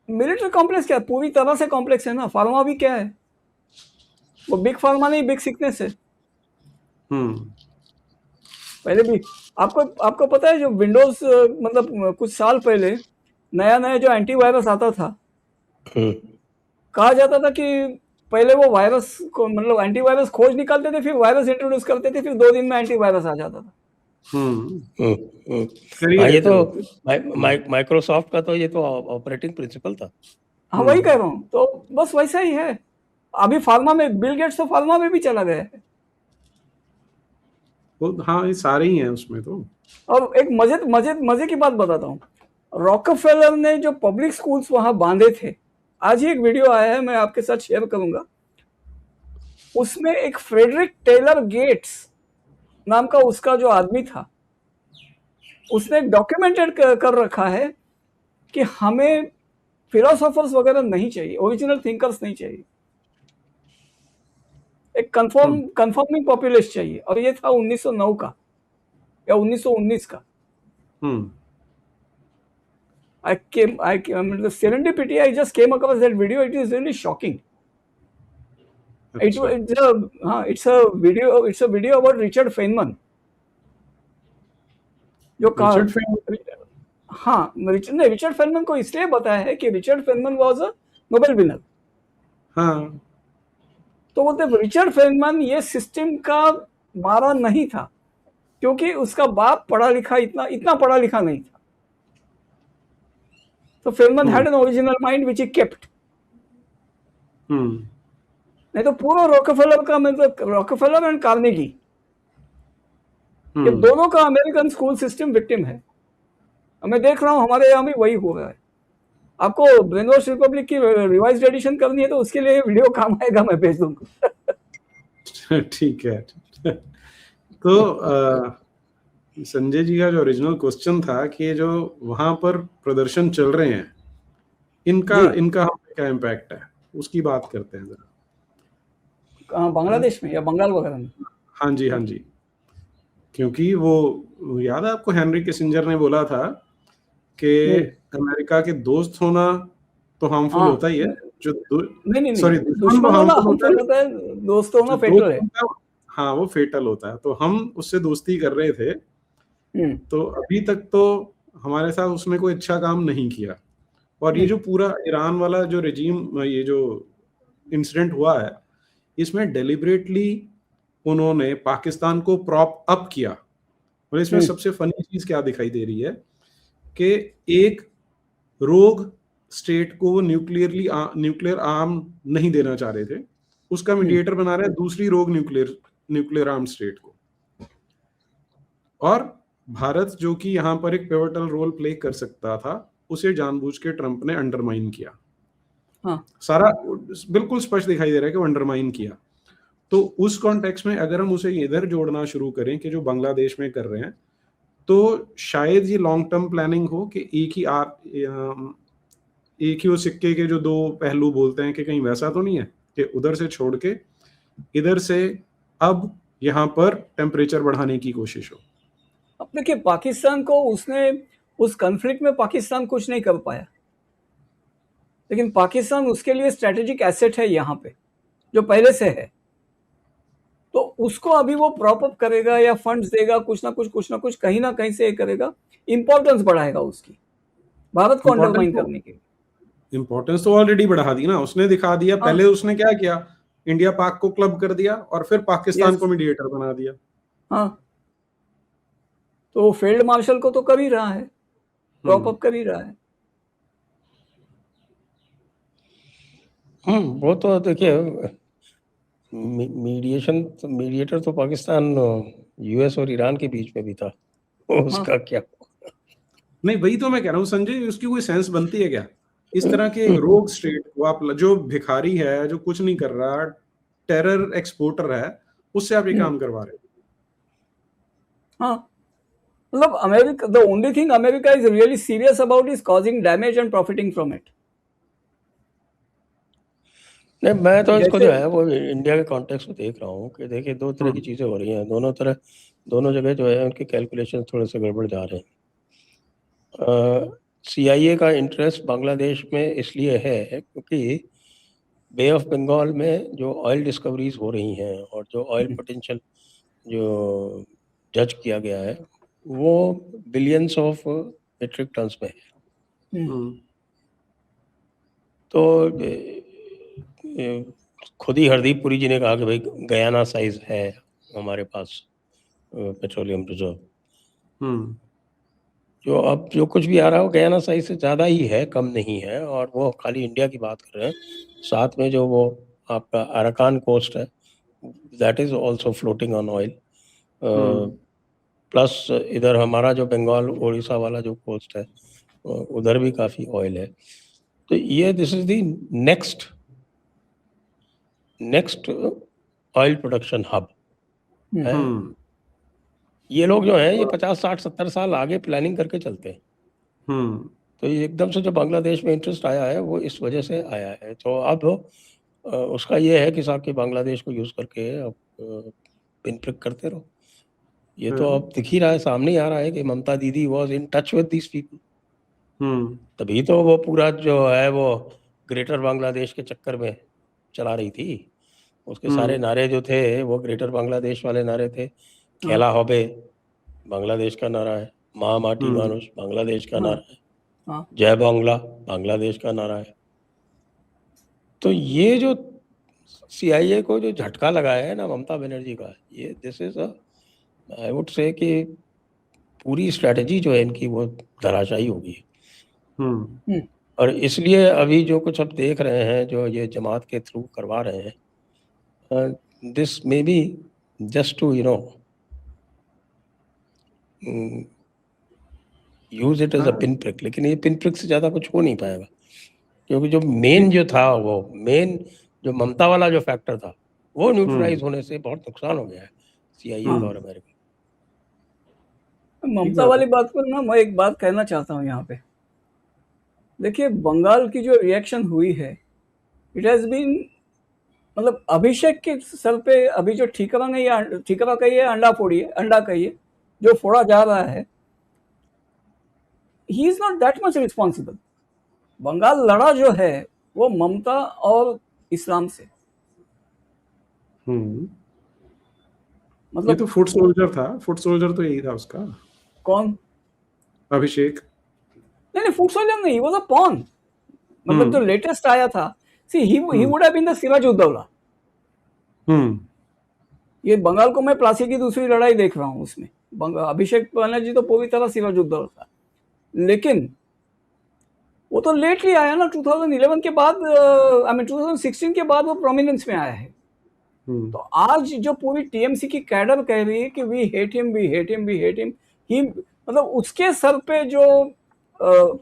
C: मिलिट्री कॉम्प्लेक्स क्या, पूरी तरह से कॉम्प्लेक्स है ना। फार्मा भी क्या है, वो बिग फार्मा नहीं, बिग सिकनेस है। पहले भी आपको पता है, जो विंडोज मतलब कुछ साल पहले नया नया जो एंटीवायरस आता था, कहा जाता था कि पहले वो वायरस को, मतलब एंटीवायरस खोज निकालते थे, फिर वायरस इंट्रोड्यूस करते थे, फिर 2 दिन में एंटीवायरस आ जाता था।
A: ये तो माइक्रोसॉफ्ट का तो ये तो ऑपरेटिंग प्रिंसिपल था।
C: हाँ, वही कह रहा हूँ। तो बस वैसा ही है। अभी फार्मा में बिल गेट्स तो फार्मा में भी चला गया है।
B: हाँ, ये सारे ही हैं उसमें तो।
C: और एक मजे की बात बताता हूँ। रॉकफेलर ने जो पब्लिक स्कूल्स वहां बांधे थे, आज ही एक वीडियो आया है, मैं आपके साथ शेयर करूंगा। उसमें एक फ्रेडरिक टेलर गेट्स नाम का उसका जो आदमी था, उसने डॉक्यूमेंटेड कर रखा है कि हमें फिलोसोफर्स वगैरह नहीं चाहिए, ओरिजिनल थिंकर्स नहीं चाहिए, एक कंफर्मिंग पॉपुलेशन चाहिए। और ये था 1909 का या 1919 का। serendipity, I just came across that video. It is really shocking. It's a video about Richard Feynman. Richard Feynman को इसलिए बताया है कि Richard Feynman was a Nobel winner. तो बोलते रिचर्ड फेनमन ये सिस्टम का मारा नहीं था, क्योंकि उसका बाप पढ़ा लिखा इतना पढ़ा लिखा नहीं था। तो Feynman had an original mind which he kept. नहीं तो पूरा रॉकफेलर का, मतलब रॉकफेलर एंड कार्नेगी, ये दोनों का अमेरिकन स्कूल सिस्टम विक्टिम है। मैं देख रहा हूँ हमारे यहाँ भी वही हो रहा है। आपको ब्रेनवॉश रिपब्लिक की रिवाइज्ड एडिशन करनी है तो उसके लिए वीडियो काम आएगा, मैं भेज दूंगा।
B: ठीक है। तो संजय जी का जो ओरिजिनल क्वेश्चन था कि जो वहां पर प्रदर्शन चल रहे हैं, इनका हम पे क्या इम्पैक्ट है, उसकी बात करते हैं जरा।
C: बांग्लादेश में या बंगाल वगैरह में?
B: हाँ जी, क्योंकि वो याद है आपको, हेनरी किसिंजर ने बोला था कि अमेरिका के दोस्त होना तो हार्मफुल होता ही है,
C: नहीं
B: सॉरी
C: नहीं,
B: दुश्मन वो
C: दुश्मन होना
B: हार्मफुल होता
C: हमसे
B: है,
C: होता है, दोस्त होना
B: जो
C: फेटल
B: दोस्त
C: है।
B: होता है हाँ वो फेटल होता है। तो हम उससे दोस्ती कर रहे थे,
C: हम्म,
B: तो अभी तक तो हमारे साथ उसने कोई अच्छा काम नहीं किया। और ये
C: हम्म,
B: जो पूरा ईरान वाला जो रेजीम, ये जो इंसिडेंट हुआ है, इसमें डेलिबरेटली उन्होंने पाकिस्तान को प्रॉप अप किया। और इसमें
C: हम्म,
B: सबसे फनी चीज क्या दिखाई दे रही है कि एक रोग स्टेट को वो न्यूक्लियर आर्म नहीं देना चाह रहे थे, उसका
C: हम्म,
B: मीडिएटर बना रहे हैं दूसरी रोग न्यूक्लियर आर्म स्टेट को। और भारत जो कि यहाँ पर एक पिवटल रोल प्ले कर सकता था, उसे जानबूझ के ट्रंप ने अंडरमाइन किया।
C: हाँ,
B: सारा बिल्कुल स्पष्ट दिखाई दे रहा है कि वो अंडरमाइन किया। तो उस कॉन्टेक्स्ट में अगर हम उसे इधर जोड़ना शुरू करें कि जो बांग्लादेश में कर रहे हैं, तो शायद ये लॉन्ग टर्म प्लानिंग हो कि एक ही वो सिक्के के जो दो पहलू बोलते हैं, कि कहीं वैसा तो नहीं है कि उधर से छोड़ के इधर से अब यहाँ पर टेम्परेचर बढ़ाने की कोशिश हो।
C: अब देखिए पाकिस्तान को उसने उस कॉन्फ्लिक्ट में पाकिस्तान कुछ नहीं कर पाया, लेकिन पाकिस्तान उसके लिए स्ट्रेटेजिक एसेट है यहाँ पे, जो पहले से है। तो उसको अभी वो प्रॉप अप करेगा या फंड्स देगा, कुछ ना कुछ कहीं ना कहीं से करेगा, इंपॉर्टेंस बढ़ाएगा उसकी, भारत को अंडरमाइन करने के लिए।
B: इंपॉर्टेंस तो ऑलरेडी बढ़ा दी ना उसने, दिखा दिया।
C: हाँ,
B: पहले उसने क्या किया, इंडिया पाक को क्लब कर दिया और फिर पाकिस्तान
C: यस,
B: को मीडिएटर बना दिया।
C: हाँ, तो फील्ड मार्शल को तो कर ही रहा है, प्रॉप अप कर ही रहा है।
A: वो तो देखिए मीडिएटर तो पाकिस्तान यूएस और ईरान के बीच में भी था, उसका क्या?
B: नहीं वही तो मैं कह रहा हूँ संजय, उसकी कोई सेंस बनती है क्या? इस तरह के एक रोग स्टेट को आप, जो भिखारी है, जो कुछ नहीं कर रहा, टेरर एक्सपोर्टर है, उससे आप ये काम करवा रहे हो।
C: हाँ, मतलब America, the only thing America is really serious about is causing damage and profiting from it.
A: नहीं, मैं तो इसको
C: जैसे
A: जो है वो इंडिया के कॉन्टेक्स्ट में देख रहा हूँ कि देखिए दो तरह की चीज़ें हो रही हैं, दोनों जगह जो है उनके कैलकुलेशन थोड़े से गड़बड़ जा रहे हैं। CIA का इंटरेस्ट बांग्लादेश में इसलिए है क्योंकि बे ऑफ बंगाल में जो ऑयल डिस्कवरीज हो रही हैं और जो ऑयल पोटेंशियल जो जज किया गया है वो बिलियंस ऑफ मेट्रिक टन्स में है। तो खुद ही हरदीप पुरी जी ने कहा कि भाई गयाना साइज है हमारे पास पेट्रोलियम रिजर्व। जो कुछ भी आ रहा है वो गयाना साइज से ज़्यादा ही है, कम नहीं है। और वो खाली इंडिया की बात कर रहे हैं, साथ में जो वो आपका अराकान कोस्ट है that is also floating on oil, plus इधर हमारा जो बंगाल उड़ीसा वाला जो कोस्ट है उधर भी काफ़ी ऑयल है। तो ये this is the next oil production hub है। ये लोग जो हैं ये 50, 60, 70 साल आगे प्लानिंग करके चलते हैं। तो ये एकदम से जो बांग्लादेश में इंटरेस्ट आया है वो इस वजह से आया है। तो अब उसका ये है कि साहब कि बांग्लादेश को यूज़ करके अब पिन प्रिक करते रहो। ये तो अब दिख ही रहा है, सामने ही आ रहा है कि ममता दीदी was in touch with these people, तभी तो वो पूरा जो है वो ग्रेटर बांग्लादेश के चक्कर में चला रही थी। उसके सारे नारे जो थे वो ग्रेटर बांग्लादेश वाले नारे थे। खेला होबे बांग्लादेश का नारा है, महामाटी मानुष बांग्लादेश का नारा है, जय बांग्ला बांग्लादेश का नारा है। तो ये जो CIA को जो झटका लगाया है ना ममता बनर्जी का, ये this is I would say कि पूरी स्ट्रेटजी जो है इनकी वो धराशायी होगी। और इसलिए अभी जो कुछ अब देख रहे हैं जो ये जमात के थ्रू करवा रहे हैं, this may be just to use it as a pin prick, लेकिन ये पिन प्रिक से ज़्यादा कुछ हो नहीं पाएगा क्योंकि जो मेन जो ममता वाला जो फैक्टर था वो न्यूट्रलाइज होने से बहुत नुकसान हो गया है CIA का और अमेरिका।
C: ममता वाली बात पर ना मैं एक बात कहना चाहता हूँ यहाँ पे। देखिए बंगाल की जो रिएक्शन हुई है, इट हैज बीन, मतलब अभिषेक के सर पे अभी जो ठीकरा कहिए अंडा कहिए जो फोड़ा जा रहा है, he is not that much responsible. Bengal लड़ा जो है वो ममता और इस्लाम से।
B: ये
C: मतलब
B: तो फुट सोल्जर था, फुट सोल्जर तो यही था उसका,
C: कौन?
B: अभिषेक।
C: नहीं फुट सोल्जर नहीं, वो तो पॉन। मतलब जो लेटेस्ट आया था, see he would have been the Sirajuddaulah. ये बंगाल को मैं प्लासी की दूसरी लड़ाई देख रहा हूँ, उसमें अभिषेक बनर्जी तो पूरी तरह सिराजुद्दौला था, लेकिन वो तो लेटली आया ना, 2011 के बाद, आई मीन 2016 के बाद वो प्रोमिनेंस में आया है। तो आज जो पूरी टीएमसी की कैडर कह रही है कि we hate him, we hate him, we hate him, ही मतलब उसके सर पे जो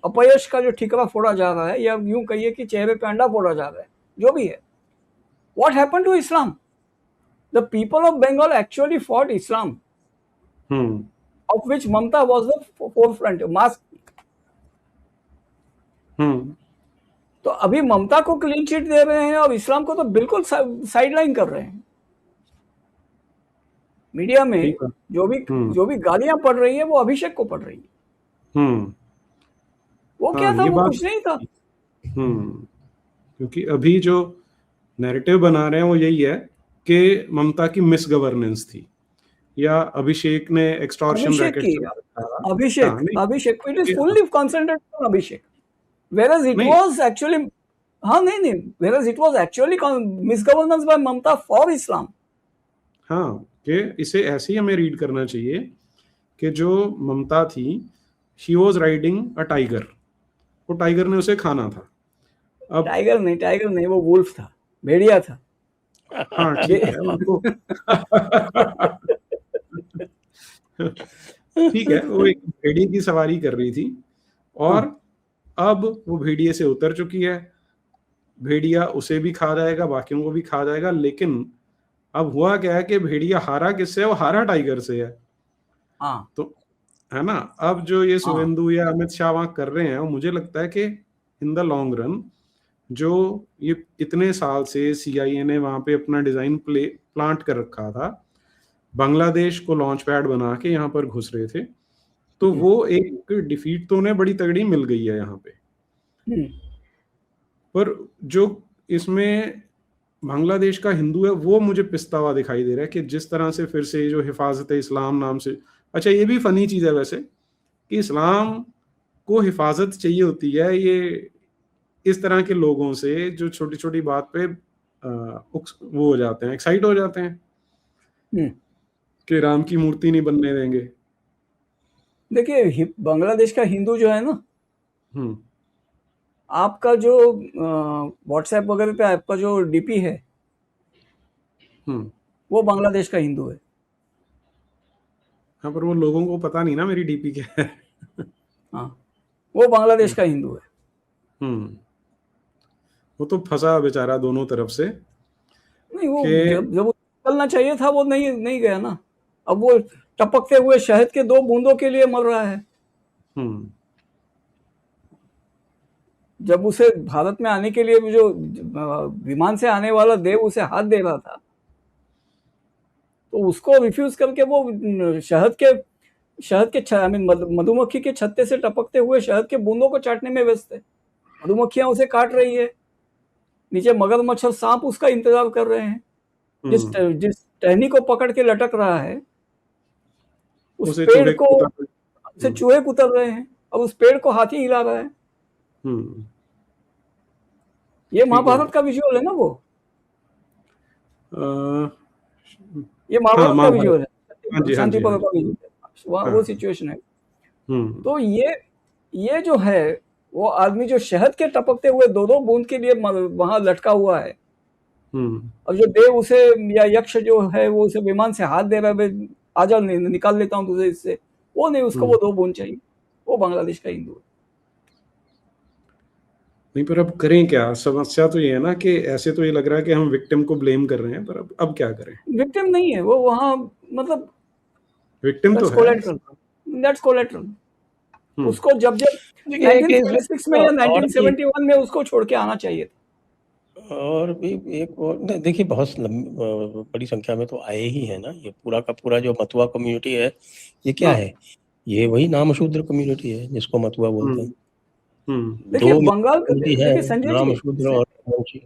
C: अपयश का जो ठिकरा फोड़ा जा रहा है, या यूं कहिए कि चेहरे पे अंडा फोड़ा जा रहा है, जो भी है। What happened to Islam? The people of Bengal actually fought Islam, of which Mamata was the forefront mask. तो अभी ममता को क्लीन चिट दे रहे हैं और इस्लाम को तो बिल्कुल साइडलाइन कर रहे हैं। मीडिया में जो भी गालियां पड़ रही है वो अभिषेक को पड़ रही है। वो क्या था? वो कुछ नहीं था।
B: क्योंकि अभी जो नैरेटिव बना रहे हैं वो यही है कि ममता की मिस गवर्नेंस थी, या अभिषेक ने एक्सटॉर्शन रैकेट चला रखा था।
C: Abhishek it is fully concentrated on Abhishek, whereas it was actually नहीं whereas it was actually misgovernance by Mamata for Islam।
B: कि इसे ऐसे ही हमें रीड करना चाहिए कि जो ममता थी, she was riding a tiger, वो टाइगर ने उसे खाना था।
C: अब टाइगर नहीं वो वुल्फ था, भेड़िया था।
B: ठीक है ठीक है, वो एक भेड़िए की सवारी कर रही थी और अब वो भेड़िए से उतर चुकी है। भेड़िया उसे भी खा जाएगा, बाकियों को भी खा जाएगा, लेकिन अब हुआ क्या है कि भेड़िया हारा किससे? वो हारा टाइगर से है। तो है ना, अब जो ये शुभेंदु या अमित शाह वहां कर रहे हैं, मुझे लगता है कि इन द लॉन्ग रन, जो ये इतने साल से CIA ने वहां पे अपना डिजाइन प्लांट कर रखा था, बांग्लादेश को लॉन्च पैड बना के यहाँ पर घुस रहे थे, तो वो एक डिफीट तो उन्हें बड़ी तगड़ी मिल गई है यहाँ पे। पर जो इसमें बांग्लादेश का हिंदू है वो मुझे पिसता हुआ दिखाई दे रहा है कि जिस तरह से फिर से जो हिफाजत इस्लाम नाम से, अच्छा ये भी फनी चीज है वैसे कि इस्लाम को हिफाजत चाहिए होती है ये इस तरह के लोगों से जो छोटी छोटी बात पे वो हो जाते हैं, एक्साइट हो जाते हैं कि राम की मूर्ति नहीं बनने देंगे।
C: देखिए बांग्लादेश का हिंदू जो है ना, आपका जो व्हाट्सएप वगैरह पे आपका जो डीपी है, वो बांग्लादेश का हिंदू है।
B: हाँ, पर वो लोगों को पता नहीं ना मेरी डीपी क्या है।
C: वो बांग्लादेश का हिंदू है।
B: वो तो फंसा बेचारा दोनों तरफ से।
C: नहीं वो जब वो निकलना चाहिए था वो नहीं गया ना। अब वो टपकते हुए शहद के 2 बूंदों के लिए मर रहा है। जब उसे भारत में आने के लिए जो विमान से आने वाला देव उसे हाथ दे रहा था, तो उसको रिफ्यूज करके वो शहद के मधुमक्खी के छत्ते से टपकते हुए शहद के बूंदों को चाटने में व्यस्त है। मधुमक्खियां उसे काट रही है, नीचे मगरमच्छ और सांप उसका इंतजार कर रहे हैं। जिस टहनी को पकड़ के लटक रहा है उस पेड़ को से चूहे कुतर रहे हैं, अब उस पेड़ को हाथी हिला रहा है। ये महाभारत का विजुअल है ना, वो ये महाभारत का विजुअल है, शांति पर्व का विजुअल है, वो सिचुएशन है। तो ये जो है वो आदमी जो शहद के टपकते हुए 2 बूंद के लिए वहां लटका हुआ है, अब जो देव उसे या यक्ष जो है वो उसे विमान से हाथ दे रहा है, आजा निकाल लेता हूं तुझे इससे, वो नहीं, उसको वो 2 बूंद चाहिए। वो बांग्लादेश का हिंदू है।
B: नहीं, पर अब करें क्या? समस्या तो ये है ना कि ऐसे तो ये लग रहा है कि हम विक्टिम को ब्लेम कर रहे हैं, पर अब क्या करें?
C: विक्टिम नहीं है वो, वहां मतलब
B: विक्टिम तो है,
C: दैट्स कोलैटरल। उसको जब 1946 में या 1971 में उसको छोड़ के आना चाहिए था।
A: और भी एक और देखिए, बहुत बड़ी संख्या में तो आए ही है ना। ये पूरा का पूरा जो मथुआ कम्युनिटी है, ये क्या है? ये वही नामशूद्र कम्युनिटी है जिसको मथुआ बोलते हैं।
C: देखिए
A: दो
C: बंगाल का,
A: मित्र है,
C: देखिए संजय
A: राम
C: जी,
A: शूद्र और वंशी।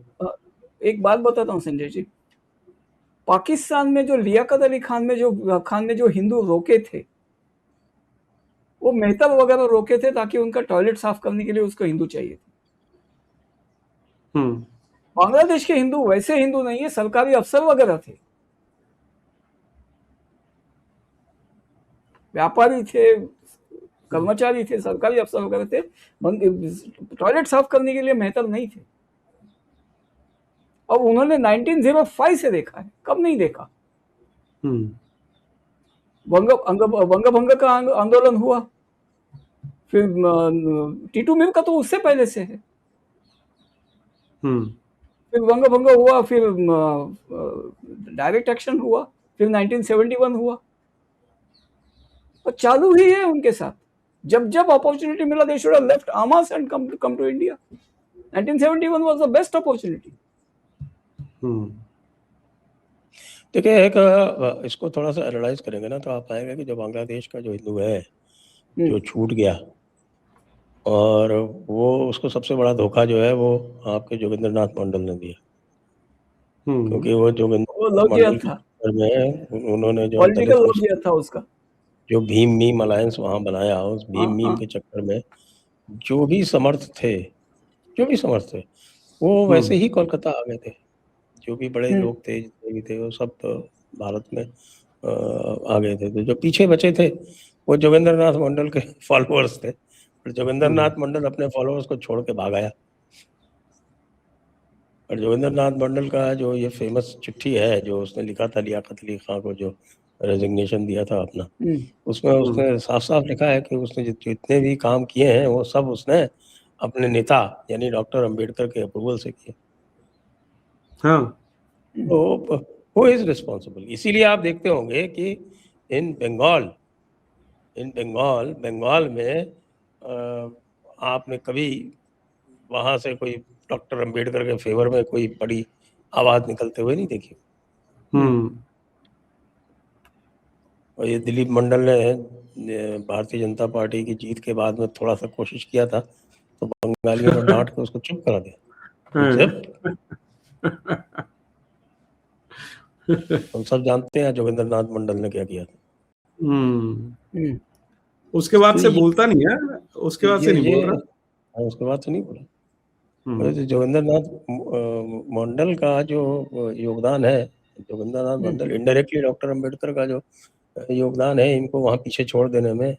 C: एक बात बताता हूँ संजय जी, पाकिस्तान में जो लियाकत अली खान ने जो हिंदू रोके थे, वो मेहता वगैरह रोके थे ताकि उनका टॉयलेट साफ करने के लिए उसको हिंदू चाहिए थे। बांग्लादेश के हिंदू वैसे हिंदू नहीं है, सरकारी अफसर वगैरह थे, व्यापारी थे, कर्मचारी थे, सरकारी अफसर वगैरह थे, टॉयलेट साफ करने के लिए मेहतर नहीं थे। और उन्होंने 1905 से देखा है, कब नहीं देखा। वंग भंग का आंदोलन हुआ, फिर टीटू मिल का तो उससे पहले से है, फिर वंग भंग हुआ, फिर डायरेक्ट एक्शन हुआ, फिर 1971 हुआ, और चालू ही है उनके साथ। जब जब अपॉर्चुनिटी मिला, they should have left arms and come to India. 1971 was the best opportunity.
A: देखिए, एक इसको थोड़ा सा एनालाइज करेंगे ना तो आप पाएंगे कि जो बांग्लादेश का जो हिंदू है जो छूट गया, और वो उसको सबसे बड़ा धोखा जो है वो आपके जोगिंदर नाथ मंडल ने दिया, क्योंकि वो जोगिंदर नाथ मंडल के चक्कर में उन्होंने जो
C: पॉलिटिकल लॉजिक था उसका,
A: जो भीम मीम अलायंस वहां बनाया, उस भीम मीम के चक्कर में जो भी समर्थ थे वो वैसे ही कोलकाता आ गए थे। जो भी बड़े लोग थे, जितने भी थे, वो सब भारत में आ गए थे। तो जो पीछे बचे थे वो जोगिंदर नाथ मंडल के फॉलोअर्स थे, और जोगिंदर नाथ मंडल अपने फॉलोअर्स को छोड़ के भाग आया। और जोगिंदर नाथ मंडल का जो ये फेमस चिट्ठी है जो उसने लिखा था लियाकत अली खान को, जो रेजिग्नेशन दिया था अपना, उसमें उसने साफ साफ लिखा है कि उसने जितने भी काम किए हैं वो सब उसने अपने नेता यानी डॉक्टर अंबेडकर के अप्रूवल से किए। तो हु इज रिस्पॉन्सिबल? इसीलिए आप देखते होंगे कि इन बंगाल में आपने कभी वहां से कोई डॉक्टर अंबेडकर के फेवर में कोई बड़ी आवाज निकलते हुए नहीं देखी। और ये दिलीप मंडल ने भारतीय जनता पार्टी की जीत के बाद में थोड़ा सा कोशिश किया था, तो बंगालियों ने डांट के उसको चुप करा दिया। हम सब जानते हैं जोगिंदर नाथ मंडल ने क्या किया था।
B: उसके बाद से बोलता नहीं है, उसके बाद से नहीं बोल रहा।
A: उसके बाद से नहीं बोला। जोगिंदर नाथ मंडल का जो योगदान है, जोगिंदर नाथ मंडल इनडायरेक्टली डॉक्टर अंबेडकर का जो योगदान है इनको वहां पीछे छोड़ देने में,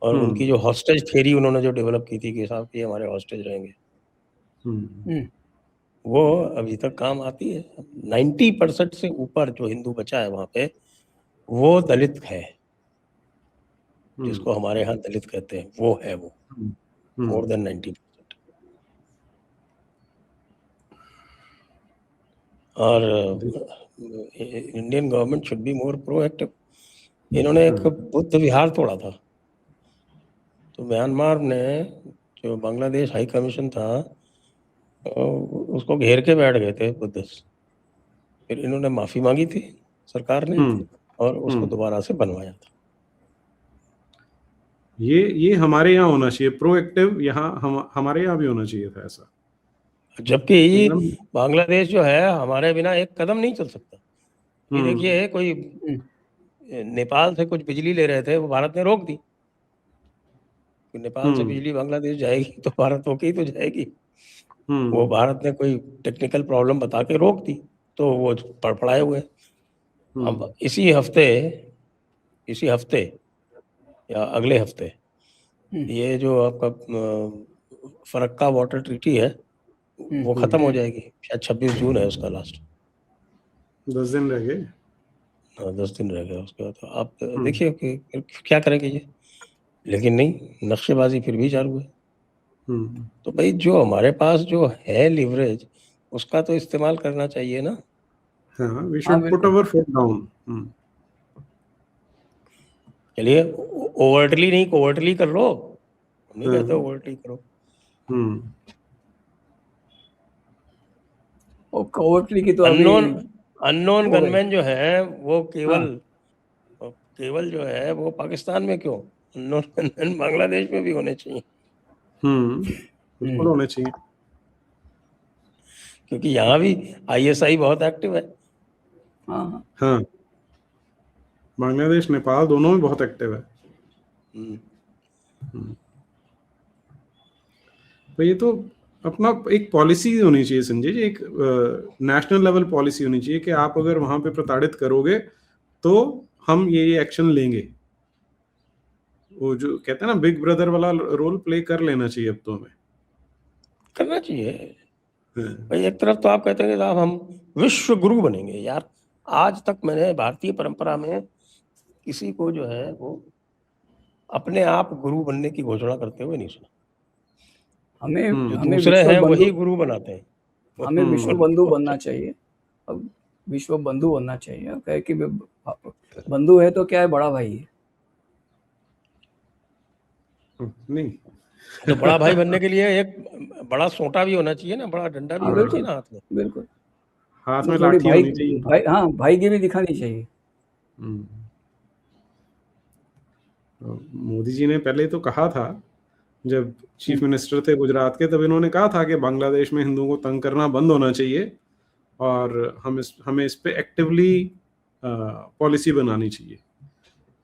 A: और उनकी जो हॉस्टेज थ्योरी उन्होंने जो डेवलप की थी कि साहब ये हमारे हॉस्टेज रहेंगे, वो अभी तक काम आती है। 90% से ऊपर जो हिंदू बचा है वहां पे वो दलित है, जिसको हमारे यहाँ दलित कहते हैं, वो है वो मोर देन 90%। और Indian government should be more proactive. इन्होंने एक बुद्ध विहार तोड़ा था, तो म्यांमार ने जो बांग्लादेश हाई कमीशन था उसको घेर के बैठ गए थे बुद्धिस्ट। फिर इन्होंने माफी मांगी थी सरकार ने, और उसको दोबारा से बनवाया था।
B: ये हमारे यहाँ होना चाहिए प्रोएक्टिव, यहाँ हमारे यहाँ भी होना चाहिए था ऐसा।
A: जबकि बांग्लादेश जो है हमारे बिना एक कदम नहीं चल सकता। ये देखिए, कोई नेपाल से कुछ बिजली ले रहे थे, वो भारत ने रोक दी। नेपाल से बिजली बांग्लादेश जाएगी तो भारत होके ही तो जाएगी। वो भारत ने कोई टेक्निकल प्रॉब्लम बता के रोक दी, तो वो फड़फड़ाए हुए। अब इसी हफ्ते या अगले हफ्ते ये जो आपका फरक्का वाटर ट्रीटी है वो खत्म हो जाएगी। शायद 26 जून है उसका लास्ट।
B: 10 दिन रह गए।
A: हाँ, 10 दिन रह गए उसके बाद। तो आप देखिए कि क्या करेंगे ये, लेकिन नहीं, नक्शेबाजी फिर भी चालू है। तो भाई जो हमारे पास जो है लिवरेज, उसका तो इस्तेमाल करना चाहिए ना।
B: हाँ, we should put our foot down.
A: चलिए, ओवर्टली नहीं कोवर्टली कर लो, हम नहीं कहते ओवर्टली करो।
C: और कोवर्टली की तो
A: अननोन गनमैन जो है वो केवल जो है वो पाकिस्तान में क्यों, अननोन गनमैन बांग्लादेश में भी होने चाहिए।
B: बिल्कुल होने चाहिए।
A: क्योंकि यहाँ भी ISI बहुत एक्टिव है।
C: हाँ हाँ
B: हाँ, बांग्लादेश नेपाल दोनों में बहुत एक्टिव है।
A: हम्म।
B: तो ये तो अपना एक पॉलिसी होनी चाहिए संजय जी, एक नेशनल लेवल पॉलिसी होनी चाहिए कि आप अगर वहां पे प्रताड़ित करोगे तो हम ये एक्शन लेंगे। वो जो कहते हैं ना बिग ब्रदर वाला रोल प्ले कर लेना चाहिए अब तो हमें।
A: करना चाहिए
B: हाँ,
A: भाई। एक तरफ तो आप कहते हैं कि साहब हम विश्व गुरु बनेंगे। यार आज तक मैंने भारतीय परंपरा में किसी को जो है वो अपने आप गुरु बनने की घोषणा करते हुए नहीं सुना।
C: हमें
A: जो
C: हमें
A: दूसरे
C: विश्व
A: हैं
C: बंधु
A: वही गुरु बनाते हैं।
C: हमें विश्व
A: बनने
C: बंधु
A: को
C: बनना चाहिए। अब विश्व बंधु बनना चाहिए, कहे कि बंधु है तो क्या है, बड़ा भाई है।
B: नहीं
A: तो बड़ा भाई बनने के लिए एक बड़ा सोटा भी होना चाहिए ना, बड़ा डंडा भी
C: हाँ
A: होना चाहिए
C: बिल्कुल
A: ना हाथ में।
C: बिल्कुल।
B: हाथ
C: वो
B: में
C: थोड़ी
B: लाठी होनी चाहिए।
C: भाई हाँ भाईगिरी दिखानी चाहिए।
B: तो मोदी जी ने पहले तो कहा था, जब चीफ मिनिस्टर थे गुजरात के, तब इन्होंने कहा था कि बांग्लादेश में हिंदुओं को तंग करना बंद होना चाहिए और हमें इस पे एक्टिवली पॉलिसी बनानी चाहिए।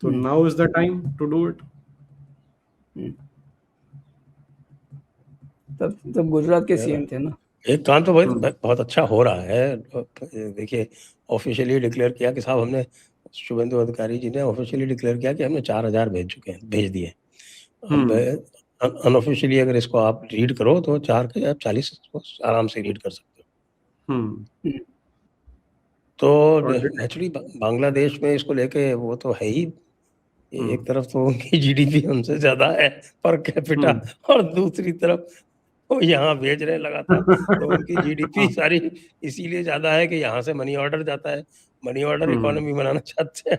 B: तो now is the time to do it.
C: तब गुजरात के सीएम थे ना।
A: एक काम तो बहुत अच्छा हो रहा है। देखिए ऑफिशियली डिक्लेयर किया कि साहब हमने, शुभेंदु अधिकारी जी ने ऑफिशियली डिक्लेयर किया कि हमने 4000 भेज दिए। अब अनऑफिशियली अगर इसको आप रीड करो तो 4 के आप 40 इसको आराम से रीड कर सकते हो। तो नेचुरली बांग्लादेश में इसको लेके वो तो है ही। एक तरफ तो उनकी GDP हमसे ज्यादा है पर कैपिटा, और दूसरी तरफ वो यहाँ भेज रहे हैं लगातार। तो उनकी GDP सारी इसीलिए ज्यादा है कि यहाँ से मनी ऑर्डर जाता है। मनी ऑर्डर इकोनॉमी बनाना चाहते हैं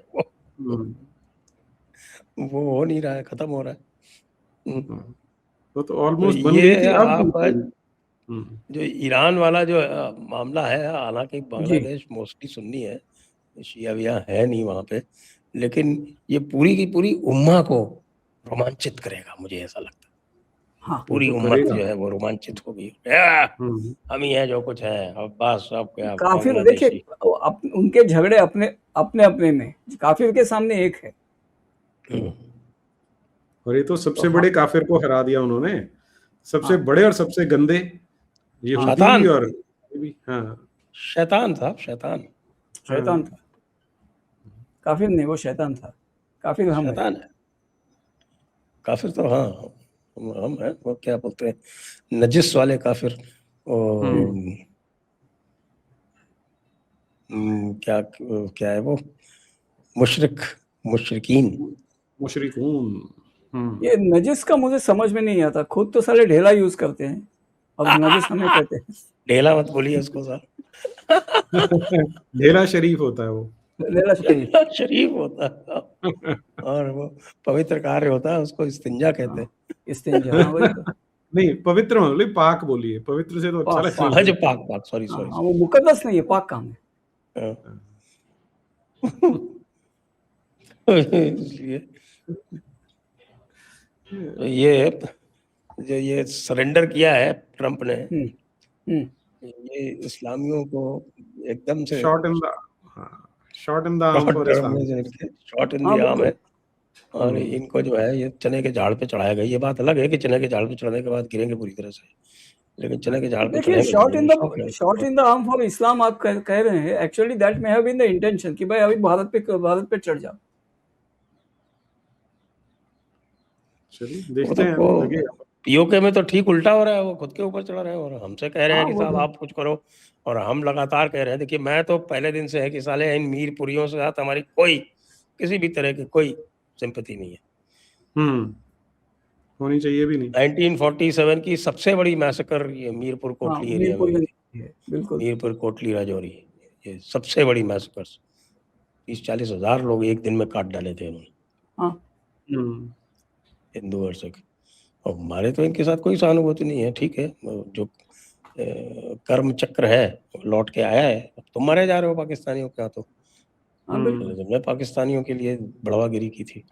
A: वो हो नहीं रहा है, खत्म हो रहा है।
B: तो ऑलमोस्ट बन
A: ये
B: गई थी।
A: आप
B: अब
A: जो ईरान वाला जो मामला है, हालांकि
C: जी
A: बांग्लादेश मोस्टली सुन्नी है, शिया विया है नहीं वहां पे, लेकिन ये पूरी की पूरी उम्मा को रोमांचित करेगा, मुझे ऐसा लगता है।
C: हाँ
A: पूरी
B: तो
A: उम्मत
B: करेगा।
A: जो है वो रोमांचित होगी। हम ही है जो कुछ है, अब बस अब क्या
C: काफिर देखिए,
A: बांग्लादेशी।
C: उनके झगड़े अपने अपने अपने में, काफिर के सामने एक है।
B: और ये तो सबसे
C: तो
B: बड़े काफिर को हरा दिया उन्होंने, सबसे
C: हाँ
B: बड़े और सबसे गंदे यहूदी भी
A: शैतान,
B: और भी। हाँ
A: शैतान था, शैतान,
C: शैतान था। काफिर नहीं, वो शैतान था। काफिर हम है।
A: शैतान है। काफिर तो हाँ हम हैं। वो क्या बोलते हैं, नजिस वाले काफिर। क्या क्या है वो, मुशरिकीन।
B: मुशरिकून।
C: ये नजिस का मुझे समझ में नहीं आता, खुद तो साले ढेला यूज करते हैं, अब नजिस हमें कहते हैं।
A: ढेला मत बोलिए उसको साहब।
B: ढेला शरीफ होता है वो।
C: ढेला शरीफ।
A: ढेला शरीफ होता है और वो पवित्र कार्य होता है, उसको इस्तिंजा कहते हैं।
C: इस्तिंजा, हाँ वही तो।
B: नहीं, पवित्र मत बोलिए, पाक बोलिए। पवित्र से तो अच्छा लगता है।
A: हज पाक, पाक, सॉरी
C: हाँ
A: सॉरी।
C: वो मुकद्दस नहीं है, पाक काम है।
A: इसलिए ये सरेंडर किया है ट्रम्प ने, ये इस्लामियों को एकदम से
B: shot in the arm for Islam.
A: Shot in
C: हाँ
A: द आर्म है।
C: बिल्कुल।
A: और इनको जो है ये चने के झाड़ पे चढ़ाया गया। ये बात अलग है कि चने के झाड़ पे चढ़ने के बाद गिरेंगे पूरी तरह से, लेकिन चने के झाड़ पे
C: देखिए,
A: चढ़ेंगे जरूर।
C: Shot in the arm for Islam आप कह रहे हैं, actually that may have been the intention कि भाई अभी भारत पे चढ़ जाओ।
B: चलिए देखते हैं, लगेगा।
A: पीओके में तो ठीक उल्टा हो रहा है, वो खुद के ऊपर चढ़ा रहे हैं और हमसे कह रहे हैं
C: हाँ
A: कि
C: वो
A: साहब
C: तो
A: आप कुछ करो, और हम लगातार कह रहे हैं। देखिए मैं तो पहले दिन से है कि साले इन मीरपुरियों से साथ हमारी कोई किसी भी तरह की कोई सिंपैथी नहीं है।
B: होनी चाहिए भी नहीं।
A: 1947 की सबसे बड़ी मैसेकर ये मीरपुर कोटली एरिया में हुई थी।
C: बिल्कुल।
A: मीरपुर कोटली राजौरी, ये सबसे बड़ी मैसेकर। 30-40 हजार लोग एक दिन में काट डाले थे उन्होंने,
C: हाँ
A: हिंदू और सिख। और हमारे तो इनके साथ कोई सहानुभूति नहीं है। ठीक है, जो कर्म चक्र है लौट के आया है। अब तुम मारे जा रहे हो पाकिस्तानियों के हाथों।
C: हाँ बिल्कुल।
A: हमने पाकिस्तानियों के लिए बढ़ावागिरी की थी।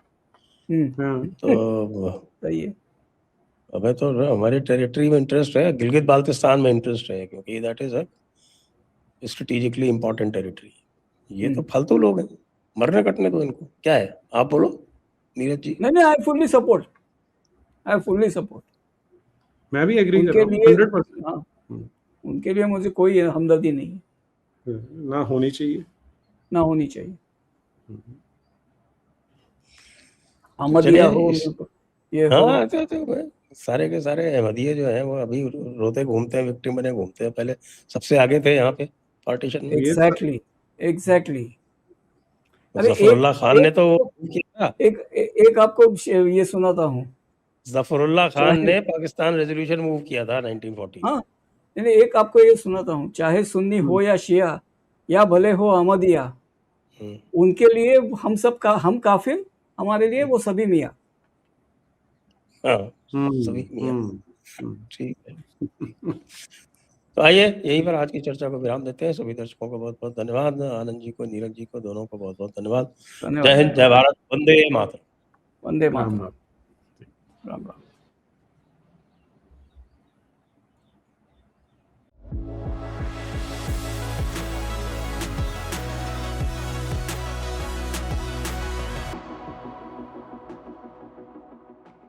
A: तो
C: सही है।
A: हमें तो हमारी टेरिटरी में इंटरेस्ट है, गिलगित बाल्टिस्तान में इंटरेस्ट है, क्योंकि that is a strategically important territory. ये तो फालतू लोग हैं, मरने कटने दो इनको, क्या है? आप बोलो नीरज जी।
C: नहीं, I fully support, I fully support.
B: मैं भी एग्री कर
C: उनके
B: रहा हूँ
C: लिए
B: 100%।
C: हाँ, उनके लिए मुझे कोई हमदर्दी नहीं है,
B: ना होनी चाहिए।
C: ना होनी चाहिए।
A: तो
C: अहमदिया
A: चलिए
C: हो, ये हो।
A: हाँ तो सारे के सारे अहमदिये जो हैं वो अभी रोते घूमते हैं, विक्टिम बने घूमते हैं। पहले सबसे आगे थे यहाँ पे पार्टीशन में।
B: ये
C: एग्जैक्टली, एग्जैक्टली। अरे
A: जफरुल्लाह खान ने तो
C: एक
A: किया।
C: एक एक आपको ये सुनाता हूँ।
A: जफरुल्लाह खान
C: चाहे
A: ने पाकिस्तान रेजोल्यूशन मूव किया था 1940 में।
C: हाँ, नहीं एक आपको ये सुनाता हूँ, चाहे सुन्नी हो या शिया या भले हो अहमदिया, उनके लिए हम काफिर, हमारे लिए वो सभी मियाँ।
A: हाँ सभी मियाँ, ठीक है।
B: हम्म।
A: तो आइए यहीं पर आज की चर्चा को विराम देते हैं। सभी दर्शकों को बहुत बहुत धन्यवाद, आनंद जी को, नीरज जी को, दोनों को बहुत बहुत धन्यवाद। जय हिंद, जय भारत, वंदे मातरम।
C: वंदे
B: राम
C: मातरम।
B: राम।
C: राम राम।